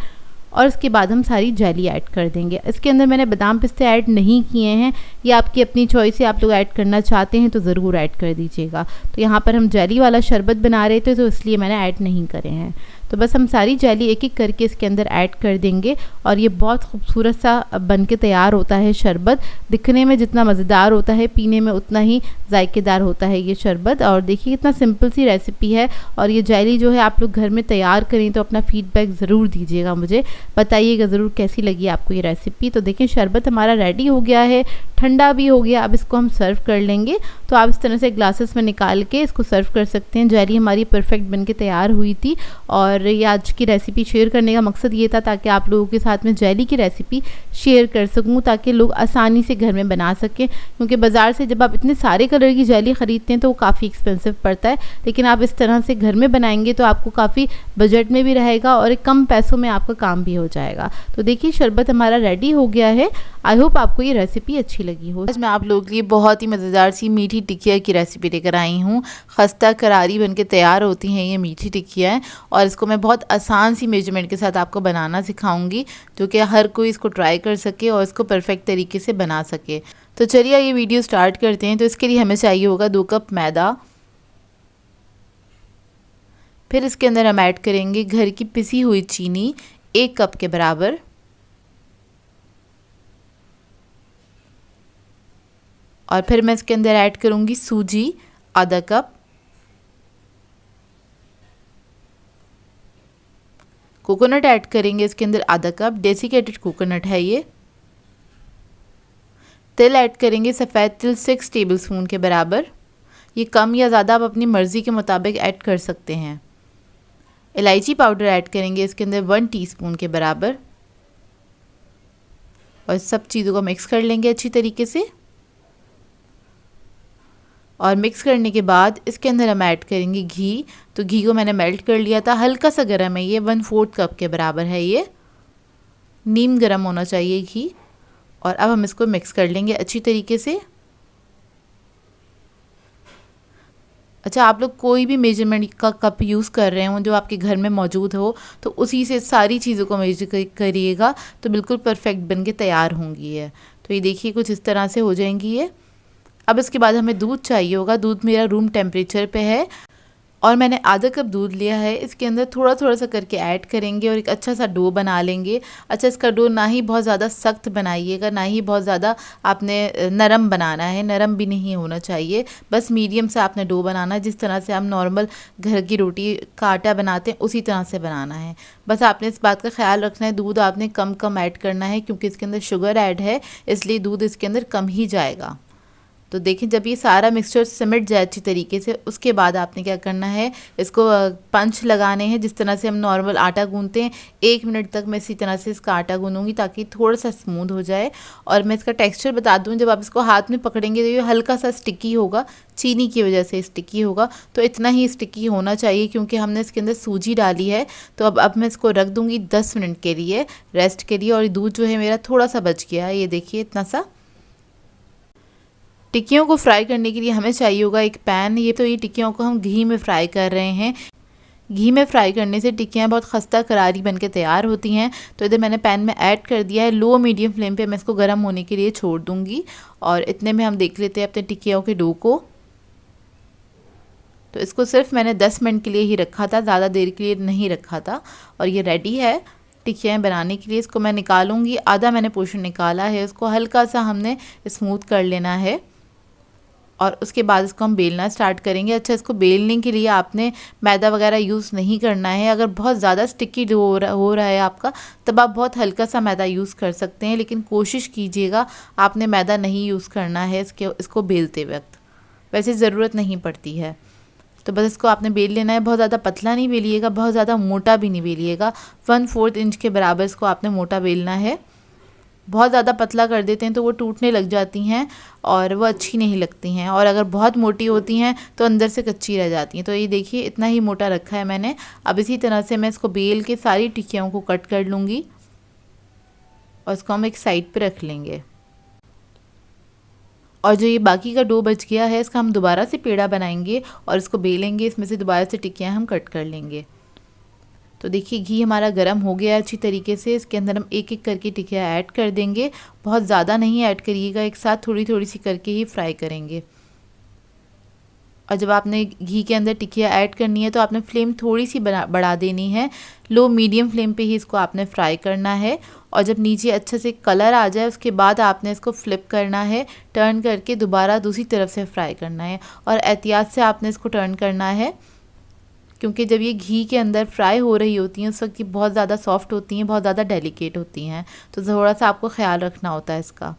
और उसके बाद हम सारी जेली ऐड कर देंगे। इसके अंदर मैंने बादाम पिस्ते ऐड नहीं किए हैं, ये आपकी अपनी चॉइस है, आप लोग ऐड करना चाहते हैं तो ज़रूर ऐड कर दीजिएगा। तो यहाँ पर हम जेली वाला शरबत बना रहे थे तो इसलिए मैंने ऐड नहीं करे हैं। तो बस हम सारी जेली एक एक करके इसके अंदर ऐड कर देंगे और ये बहुत खूबसूरत सा बन के तैयार होता है शरबत। दिखने में जितना मज़ेदार होता है, पीने में उतना ही जायकेदार होता है ये शरबत। और देखिए कितना सिंपल सी रेसिपी है, और ये जेली जो है आप लोग घर में तैयार करें तो अपना फीडबैक ज़रूर दीजिएगा, मुझे बताइएगा ज़रूर कैसी लगी आपको ये रेसिपी। तो देखिए शरबत हमारा रेडी हो गया है, ठंडा भी हो गया। अब इसको हम सर्व कर लेंगे। तो आप इस तरह से ग्लासेस में निकाल के इसको सर्व कर सकते हैं। जेली हमारी परफेक्ट बन के तैयार हुई थी, और ये आज की रेसिपी शेयर करने का मकसद ये था ताकि आप लोगों के साथ में जेली की रेसिपी शेयर कर सकूं, ताकि लोग आसानी से घर में बना सकें। क्योंकि बाज़ार से जब आप इतने सारे कलर की जेली ख़रीदते हैं तो वो काफ़ी एक्सपेंसिव पड़ता है, लेकिन आप इस तरह से घर में बनाएंगे तो आपको काफ़ी बजट में भी रहेगा और कम पैसों में आपका काम भी हो जाएगा। तो देखिए शरबत हमारा रेडी हो गया है। आई होप आपको ये रेसिपी अच्छी लगी हो। आज मैं आप लोगों के लिए बहुत ही मज़ेदार सी मीठी टिकिया की रेसिपी लेकर आई हूँ। खस्ता करारी बन के तैयार होती हैं ये मीठी टिकिया है, और इसको मैं बहुत आसान सी मेजरमेंट के साथ आपको बनाना सिखाऊंगी, जो कि हर कोई इसको ट्राई कर सके और इसको परफेक्ट तरीके से बना सके। तो चलिए ये वीडियो स्टार्ट करते हैं। तो इसके लिए हमें चाहिए होगा 2 कप मैदा, फिर इसके अंदर हम ऐड करेंगे घर की पिसी हुई चीनी 1 कप के बराबर, और फिर मैं इसके अंदर ऐड करूँगी सूजी आधा कप, कोकोनट ऐड करेंगे इसके अंदर आधा कप, डेसिकेटेड कोकोनट है ये। तिल ऐड करेंगे, सफ़ेद तिल 6 टेबलस्पून के बराबर। ये कम या ज़्यादा आप अपनी मर्ज़ी के मुताबिक ऐड कर सकते हैं। इलायची पाउडर ऐड करेंगे इसके अंदर 1 टीस्पून के बराबर और सब चीज़ों को मिक्स कर लेंगे अच्छी तरीके से। और मिक्स करने के बाद इसके अंदर हम ऐड करेंगे घी। तो घी को मैंने मेल्ट कर लिया था, हल्का सा गर्म है ये, 1/4 कप के बराबर है ये। नीम गर्म होना चाहिए घी। और अब हम इसको मिक्स कर लेंगे अच्छी तरीके से। अच्छा, आप लोग कोई भी मेजरमेंट का कप यूज़ कर रहे हो जो आपके घर में मौजूद हो तो उसी से सारी चीज़ों को मेजर करिएगा तो बिल्कुल परफेक्ट बन के तैयार होंगी ये। तो ये देखिए कुछ इस तरह से हो जाएंगी ये। अब इसके बाद हमें दूध चाहिए होगा। दूध मेरा रूम टेम्परेचर पे है और मैंने आधा कप दूध लिया है। इसके अंदर थोड़ा थोड़ा सा करके ऐड करेंगे और एक अच्छा सा डो बना लेंगे। अच्छा, इसका डो ना ही बहुत ज़्यादा सख्त बनाइएगा, ना ही बहुत ज़्यादा आपने नरम बनाना है, नरम भी नहीं होना चाहिए, बस मीडियम से आपने डो बनाना है। जिस तरह से हम नॉर्मल घर की रोटी का आटा बनाते हैं उसी तरह से बनाना है। बस आपने इस बात का ख्याल रखना है, दूध आपने कम कम ऐड करना है क्योंकि इसके अंदर शुगर ऐड है, इसलिए दूध इसके अंदर कम ही जाएगा। तो देखिए जब ये सारा मिक्सचर सिमट जाए अच्छी तरीके से, उसके बाद आपने क्या करना है, इसको पंच लगाने हैं जिस तरह से हम नॉर्मल आटा गूंथते हैं। 1 मिनट तक मैं इसी तरह से इसका आटा गूंथूंगी ताकि थोड़ा सा स्मूथ हो जाए। और मैं इसका टेक्सचर बता दूं, जब आप इसको हाथ में पकड़ेंगे तो ये हल्का सा स्टिकी होगा, चीनी की वजह से स्टिकी होगा। तो इतना ही स्टिकी होना चाहिए क्योंकि हमने इसके अंदर सूजी डाली है। तो अब मैं इसको रख दूँगी 10 मिनट के लिए रेस्ट के लिए। और दूध जो है मेरा थोड़ा सा बच गया है, ये देखिए इतना सा। टिक्कियों को फ्राई करने के लिए हमें चाहिए होगा एक पैन। ये टिक्कियों को हम घी में फ्राई कर रहे हैं। घी में फ्राई करने से टिक्कियाँ बहुत खस्ता करारी बन के तैयार होती हैं। तो इधर मैंने पैन में ऐड कर दिया है। लो मीडियम फ्लेम पे मैं इसको गर्म होने के लिए छोड़ दूँगी। और इतने में हम देख लेते हैं अपने टिक्कियों के डो को। तो इसको सिर्फ मैंने 10 मिनट के लिए ही रखा था, ज़्यादा देर के लिए नहीं रखा था। और ये रेडी है टिक्कियाँ बनाने के लिए। इसको मैं निकालूंगी, आधा मैंने पोर्शन निकाला है, उसको हल्का सा हमने स्मूथ कर लेना है। और उसके बाद इसको हम बेलना स्टार्ट करेंगे। अच्छा, इसको बेलने के लिए आपने मैदा वगैरह यूज़ नहीं करना है। अगर बहुत ज़्यादा स्टिकी हो रहा है आपका, तब आप बहुत हल्का सा मैदा यूज़ कर सकते हैं, लेकिन कोशिश कीजिएगा आपने मैदा नहीं यूज़ करना है इसको बेलते वक्त। वैसे ज़रूरत नहीं पड़ती है। तो बस इसको आपने बेल लेना है। बहुत ज़्यादा पतला नहीं बेलिएगा, बहुत ज़्यादा मोटा भी नहीं बेलिएगा। 1/4 इंच के बराबर इसको आपने मोटा बेलना है। बहुत ज़्यादा पतला कर देते हैं तो वो टूटने लग जाती हैं और वो अच्छी नहीं लगती हैं। और अगर बहुत मोटी होती हैं तो अंदर से कच्ची रह जाती हैं। तो ये देखिए इतना ही मोटा रखा है मैंने। अब इसी तरह से मैं इसको बेल के सारी टिक्कियों को कट कर लूँगी और इसको हम एक साइड पे रख लेंगे। और जो ये बाकी का डो बच गया है, इसका हम दोबारा से पेड़ा बनाएंगे और इसको बेलेंगे। इसमें से दोबारा से टिक्कियाँ हम कट कर लेंगे। तो देखिए घी हमारा गर्म हो गया है अच्छी तरीके से। इसके अंदर हम एक एक करके टिक्कियाँ ऐड कर देंगे। बहुत ज़्यादा नहीं ऐड करिएगा, एक साथ थोड़ी थोड़ी सी करके ही फ्राई करेंगे। और जब आपने घी के अंदर टिक्कियाँ ऐड करनी है तो आपने फ्लेम थोड़ी सी बढ़ा देनी है। लो मीडियम फ्लेम पे ही इसको आपने फ्राई करना है। और जब नीचे अच्छे से कलर आ जाए उसके बाद आपने इसको फ्लिप करना है, टर्न करके दोबारा दूसरी तरफ से फ्राई करना है। और एहतियात से आपने इसको टर्न करना है क्योंकि जब ये घी के अंदर फ्राई हो रही होती हैं उस वक्त बहुत ज़्यादा सॉफ्ट होती हैं, बहुत ज़्यादा डेलिकेट होती हैं। तो थोड़ा सा आपको ख्याल रखना होता है इसका।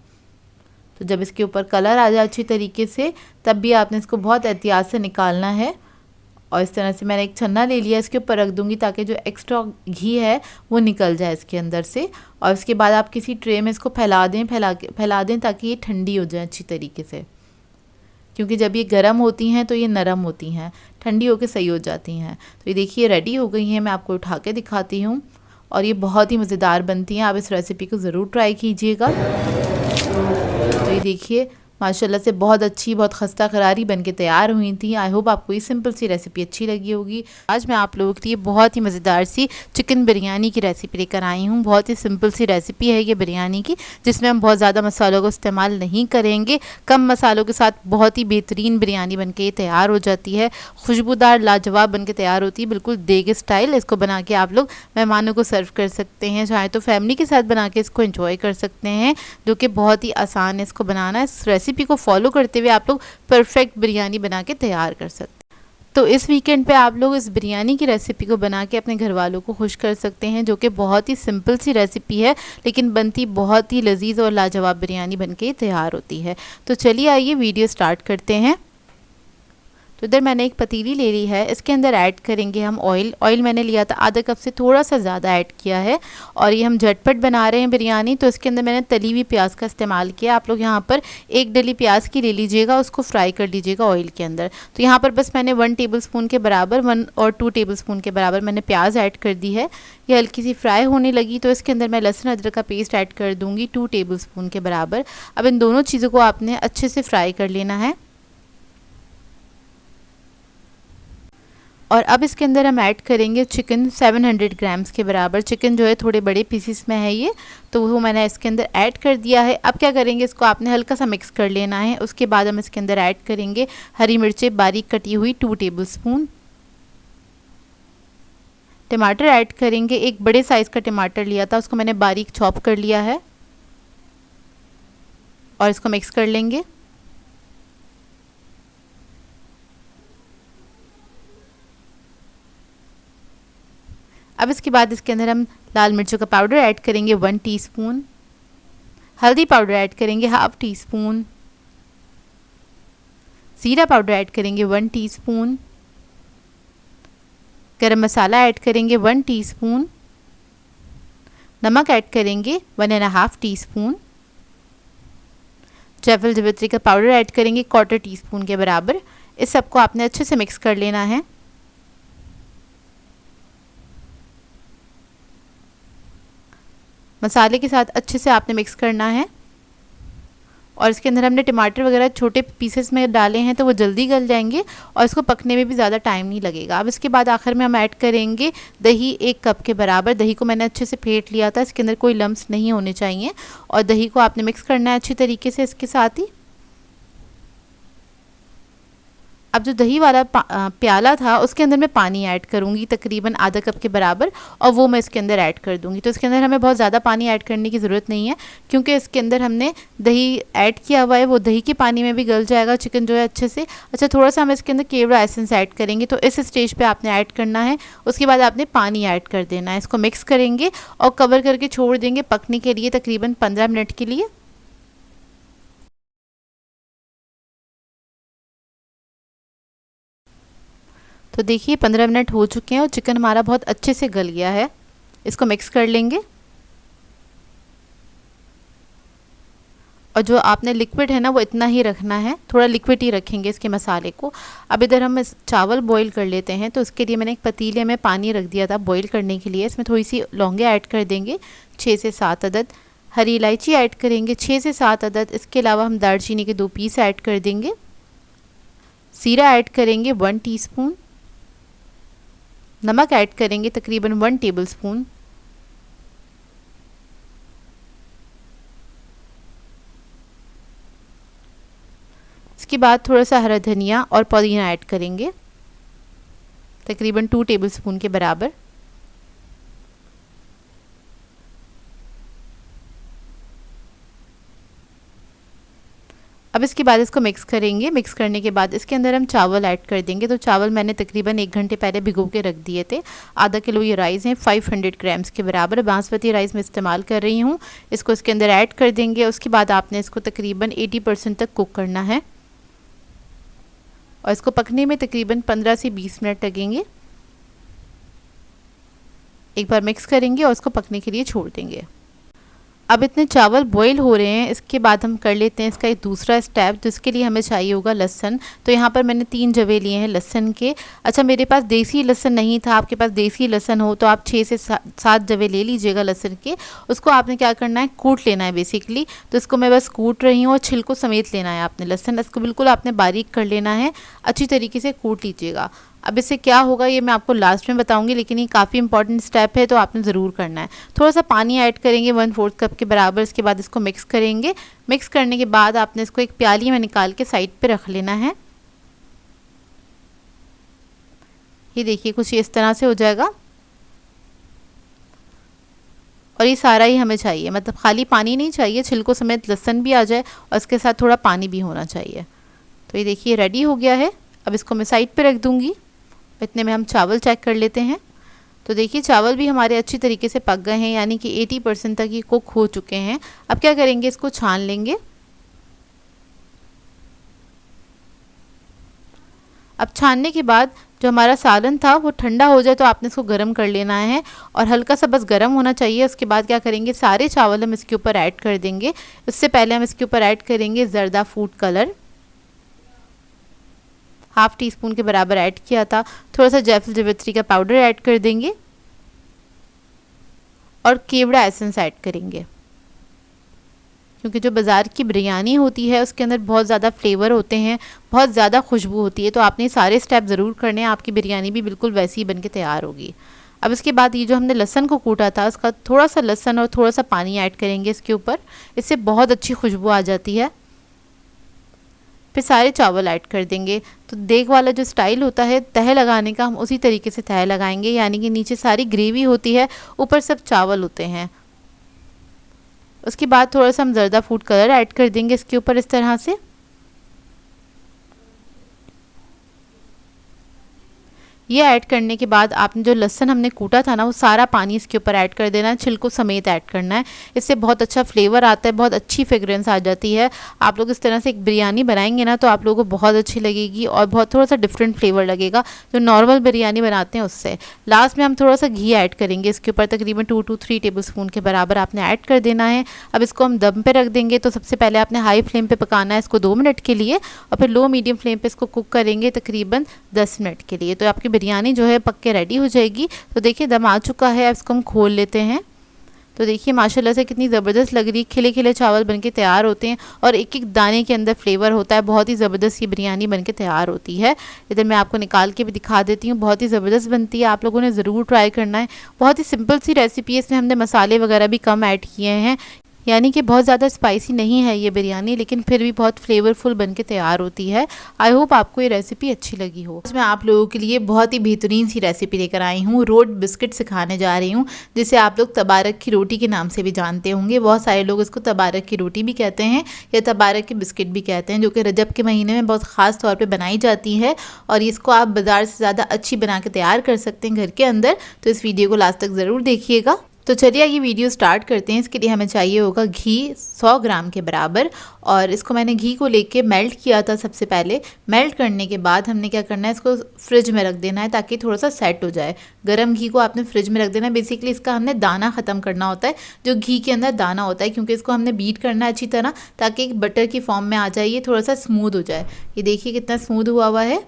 तो जब इसके ऊपर कलर आ जाए अच्छी तरीके से, तब भी आपने इसको बहुत एहतियात से निकालना है। और इस तरह से मैंने एक छन्ना ले लिया, इसके ऊपर रख दूँगी ताकि जो एक्स्ट्रा घी है वो निकल जाए इसके अंदर से। और इसके बाद आप किसी ट्रे में इसको फैला दें ताकि ये ठंडी हो जाए अच्छी तरीके से। क्योंकि जब ये गर्म होती हैं तो ये नरम होती हैं, ठंडी होकर सही हो जाती हैं। तो ये देखिए रेडी हो गई हैं, मैं आपको उठा के दिखाती हूँ। और ये बहुत ही मज़ेदार बनती हैं, आप इस रेसिपी को ज़रूर ट्राई कीजिएगा। तो ये देखिए माशाल्लाह से बहुत अच्छी, बहुत खस्ता करारी बन के तैयार हुई थी। आई होप आपको ये सिंपल सी रेसिपी अच्छी लगी होगी। आज मैं आप लोगों के लिए बहुत ही मज़ेदार सी चिकन बिरयानी की रेसिपी लेकर आई हूँ। बहुत ही सिंपल सी रेसिपी है ये बिरयानी की, जिसमें हम बहुत ज़्यादा मसालों का इस्तेमाल नहीं करेंगे। कम मसालों के साथ बहुत ही बेहतरीन बिरयानी बन के तैयार हो जाती है। खुशबूदार लाजवाब बन के तैयार होती है, बिल्कुल देग स्टाइल। इसको बना के आप लोग मेहमानों को सर्व कर सकते हैं, चाहे तो फैमिली के साथ बना के इसको एंजॉय कर सकते हैं, जो कि बहुत ही आसान है इसको बनाना। इस रेसिपी को फॉलो करते हुए आप लोग परफेक्ट बिरयानी बना के तैयार कर सकते हैं। तो इस वीकेंड पे आप लोग इस बिरयानी की रेसिपी को बना के अपने घर वालों को खुश कर सकते हैं, जो कि बहुत ही सिंपल सी रेसिपी है लेकिन बनती बहुत ही लजीज और लाजवाब बिरयानी बनके तैयार होती है। तो चलिए आइए वीडियो स्टार्ट करते हैं। तो इधर मैंने एक पतीली ले ली है, इसके अंदर ऐड करेंगे हम ऑयल मैंने लिया था आधा कप से थोड़ा सा ज़्यादा ऐड किया है। और ये हम झटपट बना रहे हैं बिरयानी, तो इसके अंदर मैंने तली हुई प्याज का इस्तेमाल किया। आप लोग यहाँ पर एक डली प्याज की ले लीजिएगा, उसको फ्राई कर लीजिएगा ऑयल के अंदर। तो यहाँ पर बस मैंने 1 टेबलस्पून के बराबर 1 और 2 टेबलस्पून के बराबर मैंने प्याज ऐड कर दी है। ये हल्की सी फ्राई होने लगी तो इसके अंदर मैं लहसुन अदरक का पेस्ट ऐड कर दूँगी 2 टेबलस्पून के बराबर। अब इन दोनों चीज़ों को आपने अच्छे से फ्राई कर लेना है। और अब इसके अंदर हम ऐड करेंगे चिकन 700 ग्राम्स के बराबर। चिकन जो है थोड़े बड़े पीसीस में है ये, तो वो मैंने इसके अंदर ऐड कर दिया है। अब क्या करेंगे, इसको आपने हल्का सा मिक्स कर लेना है। उसके बाद हम इसके अंदर ऐड करेंगे हरी मिर्चें बारीक कटी हुई 2 टेबलस्पून। टमाटर ऐड करेंगे, एक बड़े साइज़ का टमाटर लिया था, उसको मैंने बारीक चॉप कर लिया है और इसको मिक्स कर लेंगे। अब इसके बाद इसके अंदर हम लाल मिर्चों का पाउडर ऐड करेंगे 1 टीस्पून, हल्दी पाउडर ऐड करेंगे 1/2 टीस्पून, जीरा पाउडर ऐड करेंगे 1 टीस्पून, गरम मसाला ऐड करेंगे 1 टीस्पून, नमक ऐड करेंगे 1.5 टीस्पून, जायफल जावित्री का पाउडर ऐड करेंगे 1/4 टीस्पून के बराबर। इस सबको आपने अच्छे से मिक्स कर लेना है। मसाले के साथ अच्छे से आपने मिक्स करना है। और इसके अंदर हमने टमाटर वगैरह छोटे पीसेस में डाले हैं तो वो जल्दी गल जाएंगे और इसको पकने में भी ज़्यादा टाइम नहीं लगेगा। अब इसके बाद आखिर में हम ऐड करेंगे दही 1 कप के बराबर। दही को मैंने अच्छे से फेंट लिया था, इसके अंदर कोई लम्स नहीं होने चाहिए और दही को आपने मिक्स करना है अच्छी तरीके से इसके साथ ही। अब जो दही वाला प्याला था उसके अंदर मैं पानी ऐड करूँगी तकरीबन आधा कप के बराबर, और वो मैं इसके अंदर ऐड कर दूँगी। तो इसके अंदर हमें बहुत ज़्यादा पानी ऐड करने की ज़रूरत नहीं है क्योंकि इसके अंदर हमने दही ऐड किया हुआ है, वो दही के पानी में भी गल जाएगा चिकन जो है अच्छे से। अच्छा, थोड़ा सा हम इसके अंदर केवड़ा एसेंस ऐड करेंगे, तो इस स्टेज पर आपने ऐड करना है। उसके बाद आपने पानी ऐड कर देना है, इसको मिक्स करेंगे और कवर करके छोड़ देंगे पकने के लिए तकरीबन 15 मिनट के लिए। तो देखिए 15 मिनट हो चुके हैं और चिकन हमारा बहुत अच्छे से गल गया है। इसको मिक्स कर लेंगे और जो आपने लिक्विड है ना वो इतना ही रखना है, थोड़ा लिक्विड ही रखेंगे इसके मसाले को। अब इधर हम इस चावल बॉईल कर लेते हैं, तो उसके लिए मैंने एक पतीले में पानी रख दिया था बॉईल करने के लिए। इसमें थोड़ी सी लौंगे ऐड कर देंगे 6 से 7 अदद, हरी इलायची ऐड करेंगे 6 से 7 अदद। इसके अलावा हम दालचीनी के 2 पीस ऐड कर देंगे। जीरा ऐड करेंगे 1 टीस्पून, नमक ऐड करेंगे तकरीबन 1 टेबलस्पून, इसके बाद थोड़ा सा हरा धनिया और पुदीना ऐड करेंगे तकरीबन 2 टेबलस्पून के बराबर। अब इसके बाद इसको मिक्स करेंगे। मिक्स करने के बाद इसके अंदर हम चावल ऐड कर देंगे। तो चावल मैंने तकरीबन 1 घंटे पहले भिगो के रख दिए थे। आधा किलो ये राइस हैं 500 ग्राम्स के बराबर, बासमती राइस में इस्तेमाल कर रही हूँ। इसको इसके अंदर ऐड कर देंगे। उसके बाद आपने इसको तकरीबन 80% तक कुक करना है और इसको पकने में तकरीबन 15 से 20 मिनट लगेंगे। एक बार मिक्स करेंगे और इसको पकने के लिए छोड़ देंगे। अब इतने चावल बॉईल हो रहे हैं, इसके बाद हम कर लेते हैं इसका एक दूसरा स्टेप, जिसके लिए हमें चाहिए होगा लहसुन। तो यहाँ पर मैंने 3 जवे लिए हैं लहसुन के। अच्छा, मेरे पास देसी लहसुन नहीं था, आपके पास देसी लहसुन हो तो आप 6 से 7 जवे ले लीजिएगा लहसुन के। उसको आपने क्या करना है, कूट लेना है बेसिकली। तो इसको मैं बस कूट रही हूँ और छिलको समेत लेना है आपने लहसुन। इसको बिल्कुल आपने बारीक कर लेना है, अच्छी तरीके से कूट लीजिएगा। अब इससे क्या होगा ये मैं आपको लास्ट में बताऊंगी, लेकिन ये काफ़ी इंपॉर्टेंट स्टेप है तो आपने ज़रूर करना है। थोड़ा सा पानी ऐड करेंगे 1/4 कप के बराबर। इसके बाद इसको मिक्स करेंगे। मिक्स करने के बाद आपने इसको एक प्याली में निकाल के साइड पे रख लेना है। ये देखिए कुछ इस तरह से हो जाएगा और ये सारा ही हमें चाहिए, मतलब खाली पानी नहीं चाहिए, छिलकों समेत लहसुन भी आ जाए और इसके साथ थोड़ा पानी भी होना चाहिए। तो ये देखिए रेडी हो गया है। अब इसको मैं साइड पे रख दूँगी। इतने में हम चावल चेक कर लेते हैं। तो देखिए चावल भी हमारे अच्छी तरीके से पक गए हैं, यानी कि 80% तक ये कुक हो चुके हैं। अब क्या करेंगे, इसको छान लेंगे। अब छानने के बाद जो हमारा सालन था वो ठंडा हो जाए तो आपने इसको गर्म कर लेना है, और हल्का सा बस गर्म होना चाहिए। उसके बाद क्या करेंगे, सारे चावल हम इसके ऊपर ऐड कर देंगे। उससे पहले हम इसके ऊपर ऐड करेंगे zarda food colour, half teaspoon के बराबर ऐड किया था। थोड़ा सा जायफल जावित्री का पाउडर ऐड कर देंगे और केवड़ा एसेंस ऐड करेंगे, क्योंकि जो बाज़ार की बिरयानी होती है उसके अंदर बहुत ज़्यादा फ्लेवर होते हैं, बहुत ज़्यादा खुशबू होती है। तो आपने सारे स्टेप ज़रूर करने हैं, आपकी बिरयानी भी बिल्कुल वैसी ही बन के तैयार होगी। अब इसके बाद ये जो हमने लहसन को कूटा था, उसका थोड़ा सा लहसन और थोड़ा सा पानी ऐड करेंगे इसके ऊपर। इससे बहुत अच्छी खुशबू आ जाती है। फिर सारे चावल ऐड कर देंगे। तो देग वाला जो स्टाइल होता है तह लगाने का, हम उसी तरीके से तह लगाएंगे, यानी कि नीचे सारी ग्रेवी होती है, ऊपर सब चावल होते हैं। उसके बाद थोड़ा सा हम ज़र्दा फूड कलर ऐड कर देंगे इसके ऊपर इस तरह से। ये ऐड करने के बाद आपने जो लहसुन हमने कूटा था ना, वो सारा पानी इसके ऊपर ऐड कर देना है, छिलको समेत ऐड करना है। इससे बहुत अच्छा फ्लेवर आता है, बहुत अच्छी फ्रेग्रेंस आ जाती है। आप लोग इस तरह से एक बिरयानी बनाएंगे ना तो आप लोगों को बहुत अच्छी लगेगी और बहुत थोड़ा सा डिफरेंट फ्लेवर लगेगा जो नॉर्मल बिरयानी बनाते हैं उससे। लास्ट में हम थोड़ा सा घी ऐड करेंगे इसके ऊपर, तकरीबन 2 to 3 टेबल स्पून के बराबर आपने ऐड कर देना है। अब इसको हम दम पे रख देंगे। तो सबसे पहले आपने हाई फ्लेम पे पकाना है इसको 2 मिनट के लिए, और फिर लो मीडियम फ्लेम पे इसको कुक करेंगे तकरीबन 10 मिनट के लिए। तो आपकी बिरयानी जो है पक के रेडी हो जाएगी। तो देखिए दम आ चुका है, अब इसको हम खोल लेते हैं। तो देखिए माशाल्लाह से कितनी ज़बरदस्त लग रही, खिले खिले चावल बनके तैयार होते हैं और एक एक दाने के अंदर फ्लेवर होता है। बहुत ही ज़बरदस्त ये बिरयानी बनके तैयार होती है। इधर मैं आपको निकाल के भी दिखा देती हूँ, बहुत ही ज़बरदस्त बनती है। आप लोगों ने ज़रूर ट्राई करना है। बहुत ही सिंपल सी रेसिपी है, इसमें हमने मसाले वगैरह भी कम ऐड किए हैं, यानी कि बहुत ज़्यादा स्पाइसी नहीं है ये बिरयानी, लेकिन फिर भी बहुत फ्लेवरफुल बनके तैयार होती है। आई होप आपको ये रेसिपी अच्छी लगी हो। मैं आप लोगों के लिए बहुत ही बेहतरीन सी रेसिपी लेकर आई हूँ। रोट बिस्किट सिखाने जा रही हूँ, जिसे आप लोग तबारक की रोटी के नाम से भी जानते होंगे। बहुत सारे लोग इसको तबारक की रोटी भी कहते हैं या तबारक के बिस्किट भी कहते हैं, जो कि रजब के महीने में बहुत ख़ास तौर पर बनाई जाती है। और इसको आप बाज़ार से ज़्यादा अच्छी बना के तैयार कर सकते हैं घर के अंदर। तो इस वीडियो को लास्ट तक ज़रूर देखिएगा। तो चलिए ये वीडियो स्टार्ट करते हैं। इसके लिए हमें चाहिए होगा घी 100 ग्राम के बराबर, और इसको मैंने घी को लेके मेल्ट किया था। सबसे पहले मेल्ट करने के बाद हमने क्या करना है, इसको फ्रिज में रख देना है ताकि थोड़ा सा सेट हो जाए। गर्म घी को आपने फ्रिज में रख देना है। बेसिकली इसका हमने दाना ख़त्म करना होता है, जो घी के अंदर दाना होता है, क्योंकि इसको हमने बीट करना है अच्छी तरह ताकि एक बटर की फॉर्म में आ जाए, ये थोड़ा सा स्मूथ हो जाए। ये देखिए कितना स्मूथ हुआ हुआ है।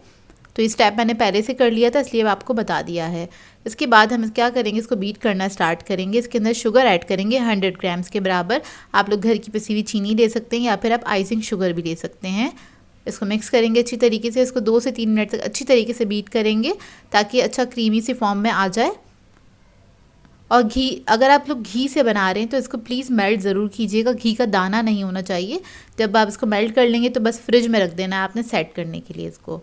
तो इस स्टेप मैंने पहले से कर लिया था, इसलिए आपको बता दिया है। इसके बाद हम क्या करेंगे, इसको बीट करना स्टार्ट करेंगे। इसके अंदर शुगर ऐड करेंगे 100 ग्राम्स के बराबर। आप लोग घर की पिसी हुई चीनी ले सकते हैं या फिर आप आइसिंग शुगर भी ले सकते हैं। इसको मिक्स करेंगे अच्छी तरीके से। इसको 2 से 3 मिनट तक अच्छी तरीके से बीट करेंगे ताकि अच्छा क्रीमी सी फॉर्म में आ जाए। और घी, अगर आप लोग घी से बना रहे हैं तो इसको प्लीज़ मेल्ट ज़रूर कीजिएगा, घी का दाना नहीं होना चाहिए। जब आप इसको मेल्ट कर लेंगे तो बस फ्रिज में रख देना है आपने सेट करने के लिए इसको।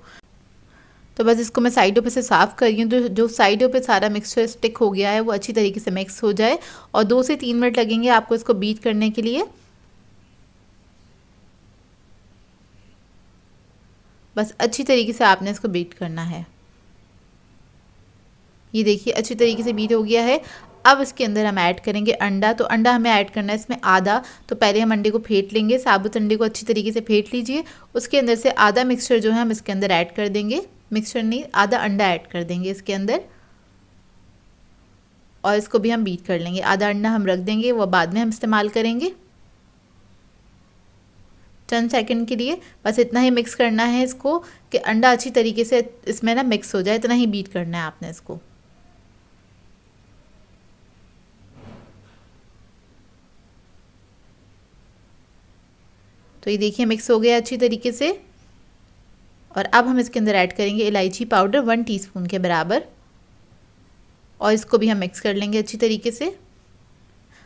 तो बस इसको मैं साइडों पे से साफ़ कर रही हूँ, तो जो साइडों पे सारा मिक्सचर स्टिक हो गया है वो अच्छी तरीके से मिक्स हो जाए। और 2 से 3 मिनट लगेंगे आपको इसको बीट करने के लिए। बस अच्छी तरीके से आपने इसको बीट करना है। ये देखिए अच्छी तरीके से बीट हो गया है। अब इसके अंदर हम ऐड करेंगे अंडा। तो अंडा हमें ऐड करना है इसमें आधा। तो पहले हम अंडे को फेंट लेंगे, साबुत अंडे को अच्छी तरीके से फेंट लीजिए। उसके अंदर से आधा मिक्सचर जो है हम इसके अंदर ऐड कर देंगे, मिक्सचर नहीं, आधा अंडा ऐड कर देंगे इसके अंदर, और इसको भी हम बीट कर लेंगे। आधा अंडा हम रख देंगे, वो बाद में हम इस्तेमाल करेंगे 10 सेकंड के लिए। बस इतना ही मिक्स करना है इसको कि अंडा अच्छी तरीके से इसमें ना मिक्स हो जाए, इतना ही बीट करना है आपने इसको। तो ये देखिए मिक्स हो गया अच्छी तरीके से। और अब हम इसके अंदर ऐड करेंगे इलायची पाउडर 1 टीस्पून के बराबर, और इसको भी हम मिक्स कर लेंगे अच्छी तरीके से।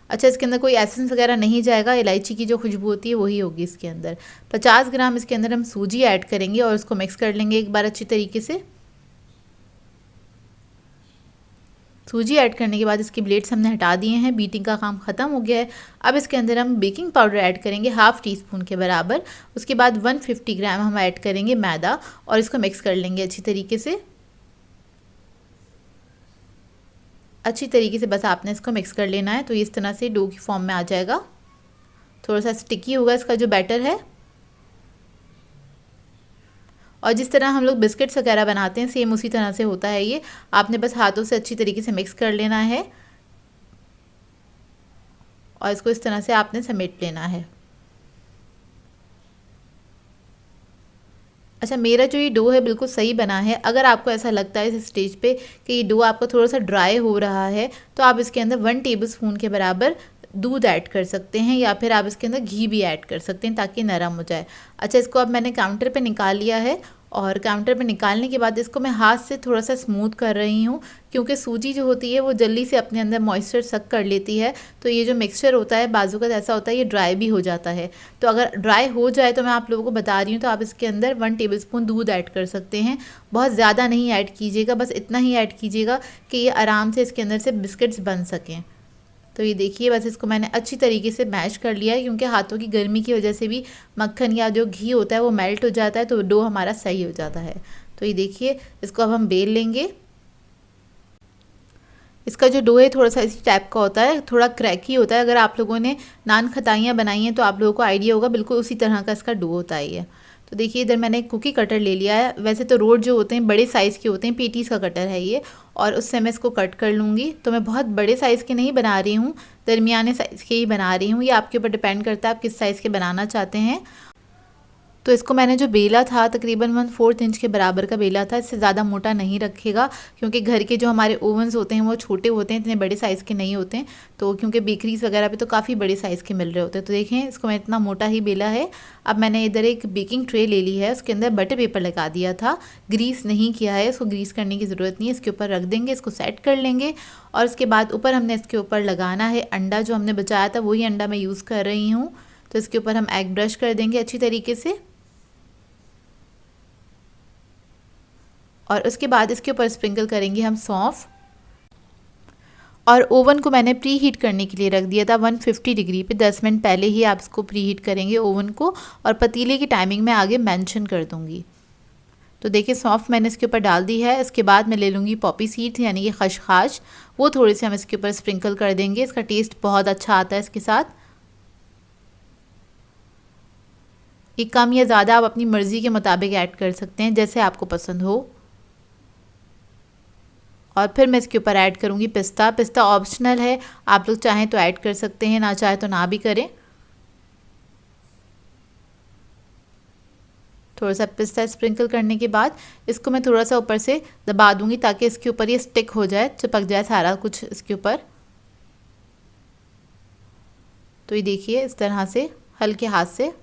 अच्छा, इसके अंदर कोई एसेंस वगैरह नहीं जाएगा, इलायची की जो खुशबू होती है वही होगी इसके अंदर। 50 ग्राम इसके अंदर हम सूजी ऐड करेंगे और इसको मिक्स कर लेंगे एक बार अच्छी तरीके से। सूजी ऐड करने के बाद इसके ब्लेड्स हमने हटा दिए हैं, बीटिंग का काम ख़त्म हो गया है। अब इसके अंदर हम बेकिंग पाउडर ऐड करेंगे हाफ़ टी स्पून के बराबर। उसके बाद 150 ग्राम हम ऐड करेंगे मैदा और इसको मिक्स कर लेंगे अच्छी तरीके से। बस आपने इसको मिक्स कर लेना है, तो इस तरह से डो की फॉर्म में आ जाएगा। थोड़ा सा स्टिकी होगा इसका जो बैटर है। और जिस तरह हम लोग बिस्किट्स वगैरह बनाते हैं सेम उसी तरह से होता है ये। आपने बस हाथों से अच्छी तरीके से मिक्स कर लेना है और इसको इस तरह से आपने समेट लेना है। अच्छा, मेरा जो ये डो है बिल्कुल सही बना है। अगर आपको ऐसा लगता है इस स्टेज पे कि ये डो आपका थोड़ा सा ड्राई हो रहा है, तो आप इसके अंदर 1 टेबलस्पून के बराबर दूध ऐड कर सकते हैं या फिर आप इसके अंदर घी भी ऐड कर सकते हैं ताकि नरम हो जाए। अच्छा, इसको अब मैंने काउंटर पे निकाल लिया है और काउंटर पे निकालने के बाद इसको मैं हाथ से थोड़ा सा स्मूथ कर रही हूँ, क्योंकि सूजी जो होती है वो जल्दी से अपने अंदर मॉइस्चर सक कर लेती है। तो ये जो मिक्सचर होता है बाजू का ऐसा होता है ये ड्राई भी हो जाता है। तो अगर ड्राई हो जाए तो मैं आप लोगों को बता रही हूँ, तो आप इसके अंदर 1 टेबलस्पून दूध ऐड कर सकते हैं। बहुत ज़्यादा नहीं ऐड कीजिएगा, बस इतना ही ऐड कीजिएगा कि ये आराम से इसके अंदर से बिस्किट्स बन सकें। तो ये देखिए, बस इसको मैंने अच्छी तरीके से मैश कर लिया है, क्योंकि हाथों की गर्मी की वजह से भी मक्खन या जो घी होता है वो मेल्ट हो जाता है, तो डो हमारा सही हो जाता है। तो ये देखिए, इसको अब हम बेल लेंगे। इसका जो डो है थोड़ा सा इसी टाइप का होता है, थोड़ा क्रैकी होता है। अगर आप लोगों ने नान खताइयाँ बनाई हैं तो आप लोगों को आइडिया होगा, बिल्कुल उसी तरह का इसका डो होता है ये। तो देखिए, इधर मैंने एक कुकी कटर ले लिया है। वैसे तो रोड जो होते हैं बड़े साइज़ के होते हैं, पेटीज़ का कटर है ये, और उससे मैं इसको कट कर लूँगी। तो मैं बहुत बड़े साइज़ के नहीं बना रही हूँ, दरमियाने साइज़ के ही बना रही हूँ। ये आपके ऊपर डिपेंड करता है आप किस साइज़ के बनाना चाहते हैं। तो इसको मैंने जो बेला था तकरीबन 1/4 इंच के बराबर का बेला था। इससे ज़्यादा मोटा नहीं रखेगा, क्योंकि घर के जो हमारे ओवन्स होते हैं वो छोटे होते हैं, इतने बड़े साइज़ के नहीं होते हैं। तो क्योंकि बेकरीज वगैरह पे तो काफ़ी बड़े साइज़ के मिल रहे होते हैं। तो देखें, इसको मैं इतना मोटा ही बेला है। अब मैंने इधर एक बेकिंग ट्रे ले ली है, उसके अंदर बटर पेपर लगा दिया था, ग्रीस नहीं किया है। इसको ग्रीस करने की ज़रूरत नहीं है। इसके ऊपर रख देंगे, इसको सेट कर लेंगे और उसके बाद ऊपर हमने इसके ऊपर लगाना है अंडा। जो हमने बचाया था वही अंडा मैं यूज़ कर रही हूँ। तो इसके ऊपर हम एग ब्रश कर देंगे अच्छी तरीके से और उसके बाद इसके ऊपर स्प्रिंकल करेंगे हम सौंफ। और ओवन को मैंने प्री हीट करने के लिए रख दिया था 150 डिग्री पे। 10 मिनट पहले ही आप इसको प्री हीट करेंगे ओवन को, और पतीले की टाइमिंग मैं आगे मेंशन कर दूंगी। तो देखिए, सौंफ मैंने इसके ऊपर डाल दी है। इसके बाद मैं ले लूँगी पॉपी सीड्स यानी कि खसखस, वो थोड़े से हम इसके ऊपर स्प्रिंकल कर देंगे। इसका टेस्ट बहुत अच्छा आता है इसके साथ। ये कम या ज़्यादा आप अपनी मर्ज़ी के मुताबिक ऐड कर सकते हैं, जैसे आपको पसंद हो। और फिर मैं इसके ऊपर ऐड करूँगी पिस्ता। पिस्ता ऑप्शनल है, आप लोग चाहें तो ऐड कर सकते हैं, ना चाहे तो ना भी करें। थोड़ा सा पिस्ता स्प्रिंकल करने के बाद इसको मैं थोड़ा सा ऊपर से दबा दूंगी ताकि इसके ऊपर ये स्टिक हो जाए, चिपक जाए सारा कुछ इसके ऊपर। तो ये देखिए, इस तरह से हल्के हाथ से।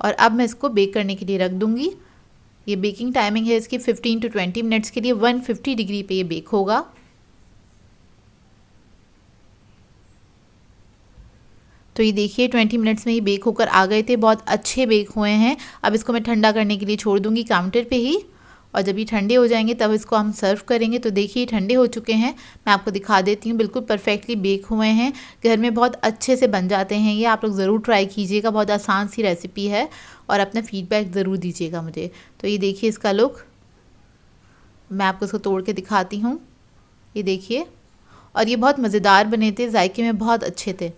और अब मैं इसको बेक करने के लिए रख दूंगी। ये बेकिंग टाइमिंग है इसकी 15 to 20 मिनट्स के लिए। 150 डिग्री पे ये बेक होगा। तो ये देखिए, 20 मिनट्स में ही बेक होकर आ गए थे, बहुत अच्छे बेक हुए हैं। अब इसको मैं ठंडा करने के लिए छोड़ दूंगी काउंटर पे ही, और जब ये ठंडे हो जाएंगे तब इसको हम सर्व करेंगे। तो देखिए, ठंडे हो चुके हैं, मैं आपको दिखा देती हूँ। बिल्कुल परफेक्टली बेक हुए हैं, घर में बहुत अच्छे से बन जाते हैं ये। आप लोग ज़रूर ट्राई कीजिएगा, बहुत आसान सी रेसिपी है, और अपना फीडबैक ज़रूर दीजिएगा मुझे। तो ये देखिए इसका लुक, मैं आपको इसको तोड़ के दिखाती हूँ। ये देखिए, और ये बहुत मज़ेदार बने थे, जायके में बहुत अच्छे थे।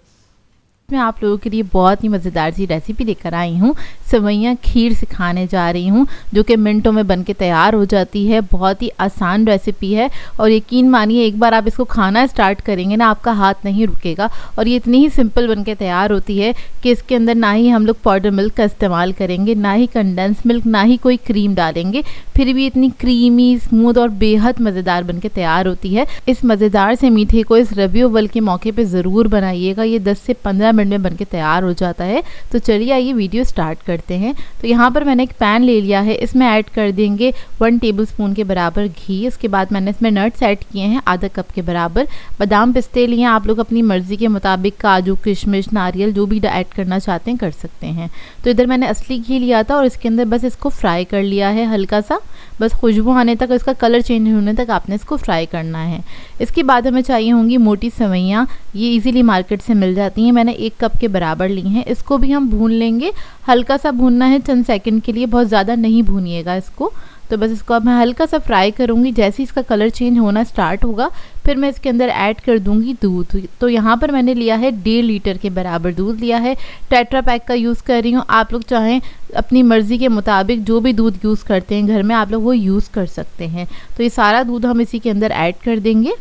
मैं आप लोगों के लिए बहुत ही मज़ेदार सी रेसिपी लेकर आई हूँ। सेवइयाँ खीर सिखाने जा रही हूँ, जो कि मिनटों में बनके तैयार हो जाती है। बहुत ही आसान रेसिपी है, और यकीन मानिए एक बार आप इसको खाना स्टार्ट करेंगे ना, आपका हाथ नहीं रुकेगा। और ये इतनी ही सिंपल बनके तैयार होती है कि इसके अंदर ना ही हम लोग पाउडर मिल्क का इस्तेमाल करेंगे, ना ही कंडेंस मिल्क, ना ही कोई क्रीम डालेंगे, फिर भी इतनी क्रीमी, स्मूथ और बेहद मज़ेदार बनके तैयार होती है। इस मज़ेदार से मीठे को इस रबी अव्वल के मौके पर ज़रूर बनाइएगा। ये 10 से 15 मिनट में बनके तैयार हो जाता है। तो चलिए आइए वीडियो स्टार्ट करते हैं। करते हैं। तो यहाँ पर मैंने एक पैन ले लिया है, इसमें ऐड कर देंगे 1 टेबलस्पून के बराबर घी। उसके बाद मैंने इसमें नट्स ऐड किए हैं आधा कप के बराबर। बादाम पिस्ते लिए, आप लोग अपनी मर्ज़ी के मुताबिक काजू किशमिश नारियल जो भी ऐड करना चाहते हैं कर सकते हैं। तो इधर मैंने असली घी लिया था और इसके अंदर बस इसको फ्राई कर लिया है हल्का सा, बस खुशबू आने तक, इसका कलर चेंज होने तक आपने इसको फ्राई करना है। इसके बाद हमें चाहिए होंगी मोटी सेवइयाँ, ये इजीली मार्केट से मिल जाती हैं, मैंने 1 कप के बराबर ली हैं। इसको भी हम भून लेंगे, हल्का सा भूनना है चंद सेकंड के लिए, बहुत ज़्यादा नहीं भूनिएगा इसको। तो बस इसको अब मैं हल्का सा फ्राई करूँगी। जैसे ही इसका कलर चेंज होना स्टार्ट होगा फिर मैं इसके अंदर ऐड कर दूँगी दूध। तो यहाँ पर मैंने लिया है 1.5 लीटर के बराबर दूध लिया है, टेट्रा पैक का यूज़ कर रही हूँ। आप लोग चाहें अपनी मर्ज़ी के मुताबिक जो भी दूध यूज़ करते हैं घर में आप लोग वो यूज़ कर सकते हैं। तो ये सारा दूध हम इसी के अंदर ऐड कर देंगे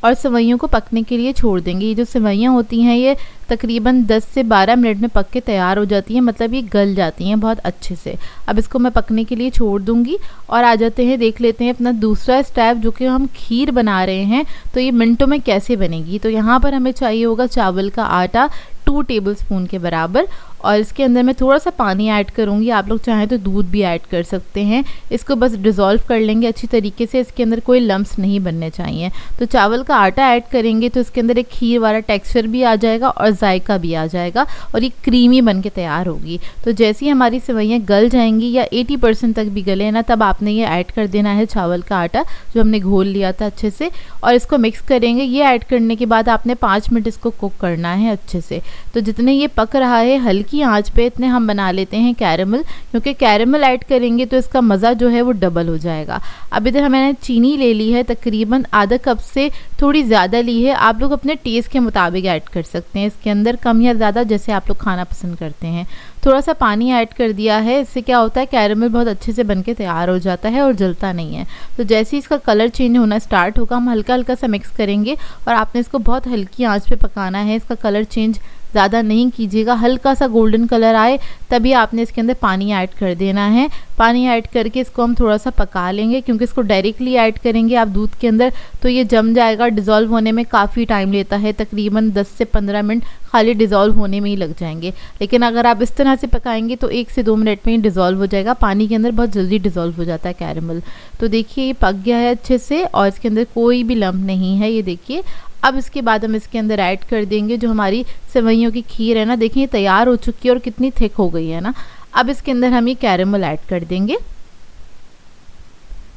और सेवइयों को पकने के लिए छोड़ देंगे। ये जो सेवइयाँ होती हैं ये तकरीबन 10 से 12 मिनट में पक के तैयार हो जाती हैं, मतलब ये गल जाती हैं बहुत अच्छे से। अब इसको मैं पकने के लिए छोड़ दूंगी और आ जाते हैं, देख लेते हैं अपना दूसरा स्टेप जो कि हम खीर बना रहे हैं। तो ये मिनटों में कैसे बनेगी। तो यहाँ पर हमें चाहिए होगा चावल का आटा 2 टेबलस्पून के बराबर और इसके अंदर मैं थोड़ा सा पानी ऐड करूँगी, आप लोग चाहें तो दूध भी ऐड कर सकते हैं। इसको बस डिज़ोल्व कर लेंगे अच्छी तरीके से, इसके अंदर कोई लम्प्स नहीं बनने चाहिए। तो चावल का आटा ऐड करेंगे तो इसके अंदर एक खीर वाला टेक्सचर भी आ जाएगा और जायका भी आ जाएगा और ये क्रीमी बन के तैयार होगी। तो जैसे ही हमारी सेवइयाँ गल जाएंगी या 80% तक भी गले ना, तब आपने ये ऐड कर देना है चावल का आटा जो हमने घोल लिया था अच्छे से और इसको मिक्स करेंगे। ये ऐड करने के बाद आपने 5 मिनट इसको कुक करना है अच्छे से। तो जितने ये पक रहा है हल्की आंच पे इतने हम बना लेते हैं कैरेमल, क्योंकि कैरेमल ऐड करेंगे तो इसका मज़ा जो है वो डबल हो जाएगा। अब इधर मैंने चीनी ले ली है, तकरीबन आधा कप से थोड़ी ज़्यादा ली है, आप लोग अपने टेस्ट के मुताबिक ऐड कर सकते हैं इसके अंदर, कम या ज़्यादा जैसे आप लोग खाना पसंद करते हैं। थोड़ा सा पानी ऐड कर दिया है, इससे क्या होता है कैरेमल बहुत अच्छे से बनके तैयार हो जाता है और जलता नहीं है। तो जैसे ही इसका कलर चेंज होना स्टार्ट होगा हम हल्का हल्का सा मिक्स करेंगे और आपने इसको बहुत हल्की आंच पे पकाना है। इसका कलर चेंज ज़्यादा नहीं कीजिएगा, हल्का सा गोल्डन कलर आए तभी आपने इसके अंदर पानी ऐड कर देना है। पानी ऐड करके इसको हम थोड़ा सा पका लेंगे, क्योंकि इसको डायरेक्टली ऐड करेंगे आप दूध के अंदर तो ये जम जाएगा। डिज़ोल्व होने में काफ़ी टाइम लेता है, तकरीबन 10 से 15 मिनट खाली डिज़ोल्व होने में ही लग जाएंगे। लेकिन अगर आप इस तरह से पकाएंगे तो 1 से 2 मिनट में ही डिज़ोल्व हो जाएगा, पानी के अंदर बहुत जल्दी डिज़ोल्व हो जाता है कैरेमल। तो देखिए ये पक गया है अच्छे से और इसके अंदर कोई भी लम्प नहीं है, ये देखिए। अब इसके बाद हम इसके अंदर ऐड कर देंगे जो हमारी सेवइयों की खीर है ना, देखिए तैयार हो चुकी है और कितनी थिक हो गई है ना। अब इसके अंदर हम ये कैरेमल ऐड कर देंगे।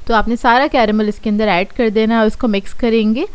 तो आपने सारा कैरेमल इसके अंदर ऐड कर देना है और इसको मिक्स करेंगे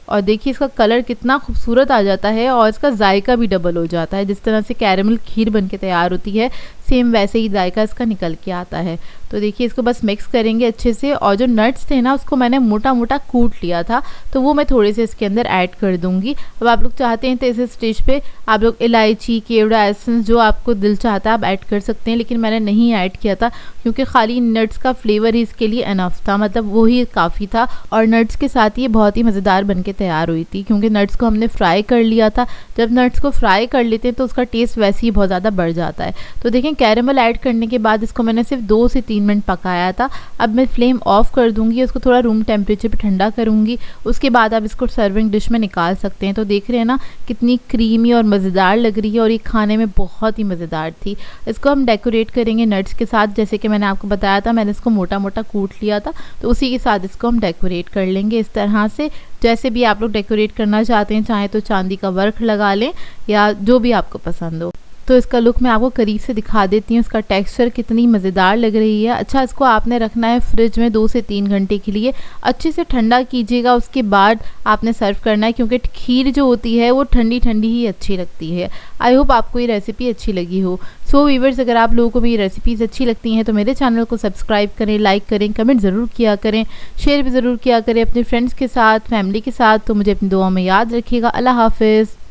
और देखिए इसका कलर कितना खूबसूरत आ जाता है और इसका जायका भी डबल हो जाता है। जिस तरह से कैरेमल खीर बन के तैयार होती है सेम वैसे ही जायका इसका निकल के आता है। तो देखिए इसको बस मिक्स करेंगे अच्छे से और जो नट्स थे ना उसको मैंने मोटा मोटा कूट लिया था तो वो मैं थोड़े से इसके अंदर ऐड कर दूंगी। अब आप लोग चाहते हैं तो इस स्टेज पे आप लोग इलायची केवड़ा एसेंस जो आपको दिल चाहता है आप ऐड कर सकते हैं, लेकिन मैंने नहीं ऐड किया था क्योंकि खाली नट्स का फ्लेवर ही इसके लिए इनफ था, मतलब वो ही काफ़ी था। और नट्स के साथ ये बहुत ही मज़ेदार बन के तैयार हुई थी क्योंकि नट्स को हमने फ्राई कर लिया था। जब नट्स को फ्राई कर लेते हैं तो उसका टेस्ट वैसे ही बहुत ज़्यादा बढ़ जाता है। तो देखें कैरेमल ऐड करने के बाद इसको मैंने सिर्फ 2 से 3 मिनट पकाया था। अब मैं फ्लेम ऑफ कर दूंगी, उसको थोड़ा रूम टेम्परेचर पे ठंडा करूंगी, उसके बाद आप इसको सर्विंग डिश में निकाल सकते हैं। तो देख रहे हैं ना कितनी क्रीमी और मज़ेदार लग रही है और ये खाने में बहुत ही मज़ेदार थी। इसको हम डेकोरेट करेंगे नट्स के साथ, जैसे कि मैंने आपको बताया था मैंने इसको मोटा मोटा कूट लिया था तो उसी के साथ इसको हम डेकोरेट कर लेंगे इस तरह से, जैसे भी आप लोग डेकोरेट करना चाहते हैं। चाहे तो चांदी का वर्क लगा लें या जो भी आपको पसंद हो। तो इसका लुक मैं आपको करीब से दिखा देती हूँ, इसका टेक्सचर कितनी मज़ेदार लग रही है। अच्छा इसको आपने रखना है फ्रिज में 2 से 3 घंटे के लिए, अच्छे से ठंडा कीजिएगा, उसके बाद आपने सर्व करना है क्योंकि खीर जो होती है वो ठंडी ठंडी ही अच्छी लगती है। आई होप आपको ये रेसिपी अच्छी लगी हो। सो व्यूअर्स अगर आप लोगों को मेरी रेसिपीज़ अच्छी लगती हैं तो मेरे चैनल को सब्सक्राइब करें, लाइक करें, कमेंट ज़रूर किया करें, शेयर भी ज़रूर किया करें अपने फ्रेंड्स के साथ, फैमिली के साथ। तो मुझे अपनी दुआ में याद रखिएगा। अल्लाह हाफिज़।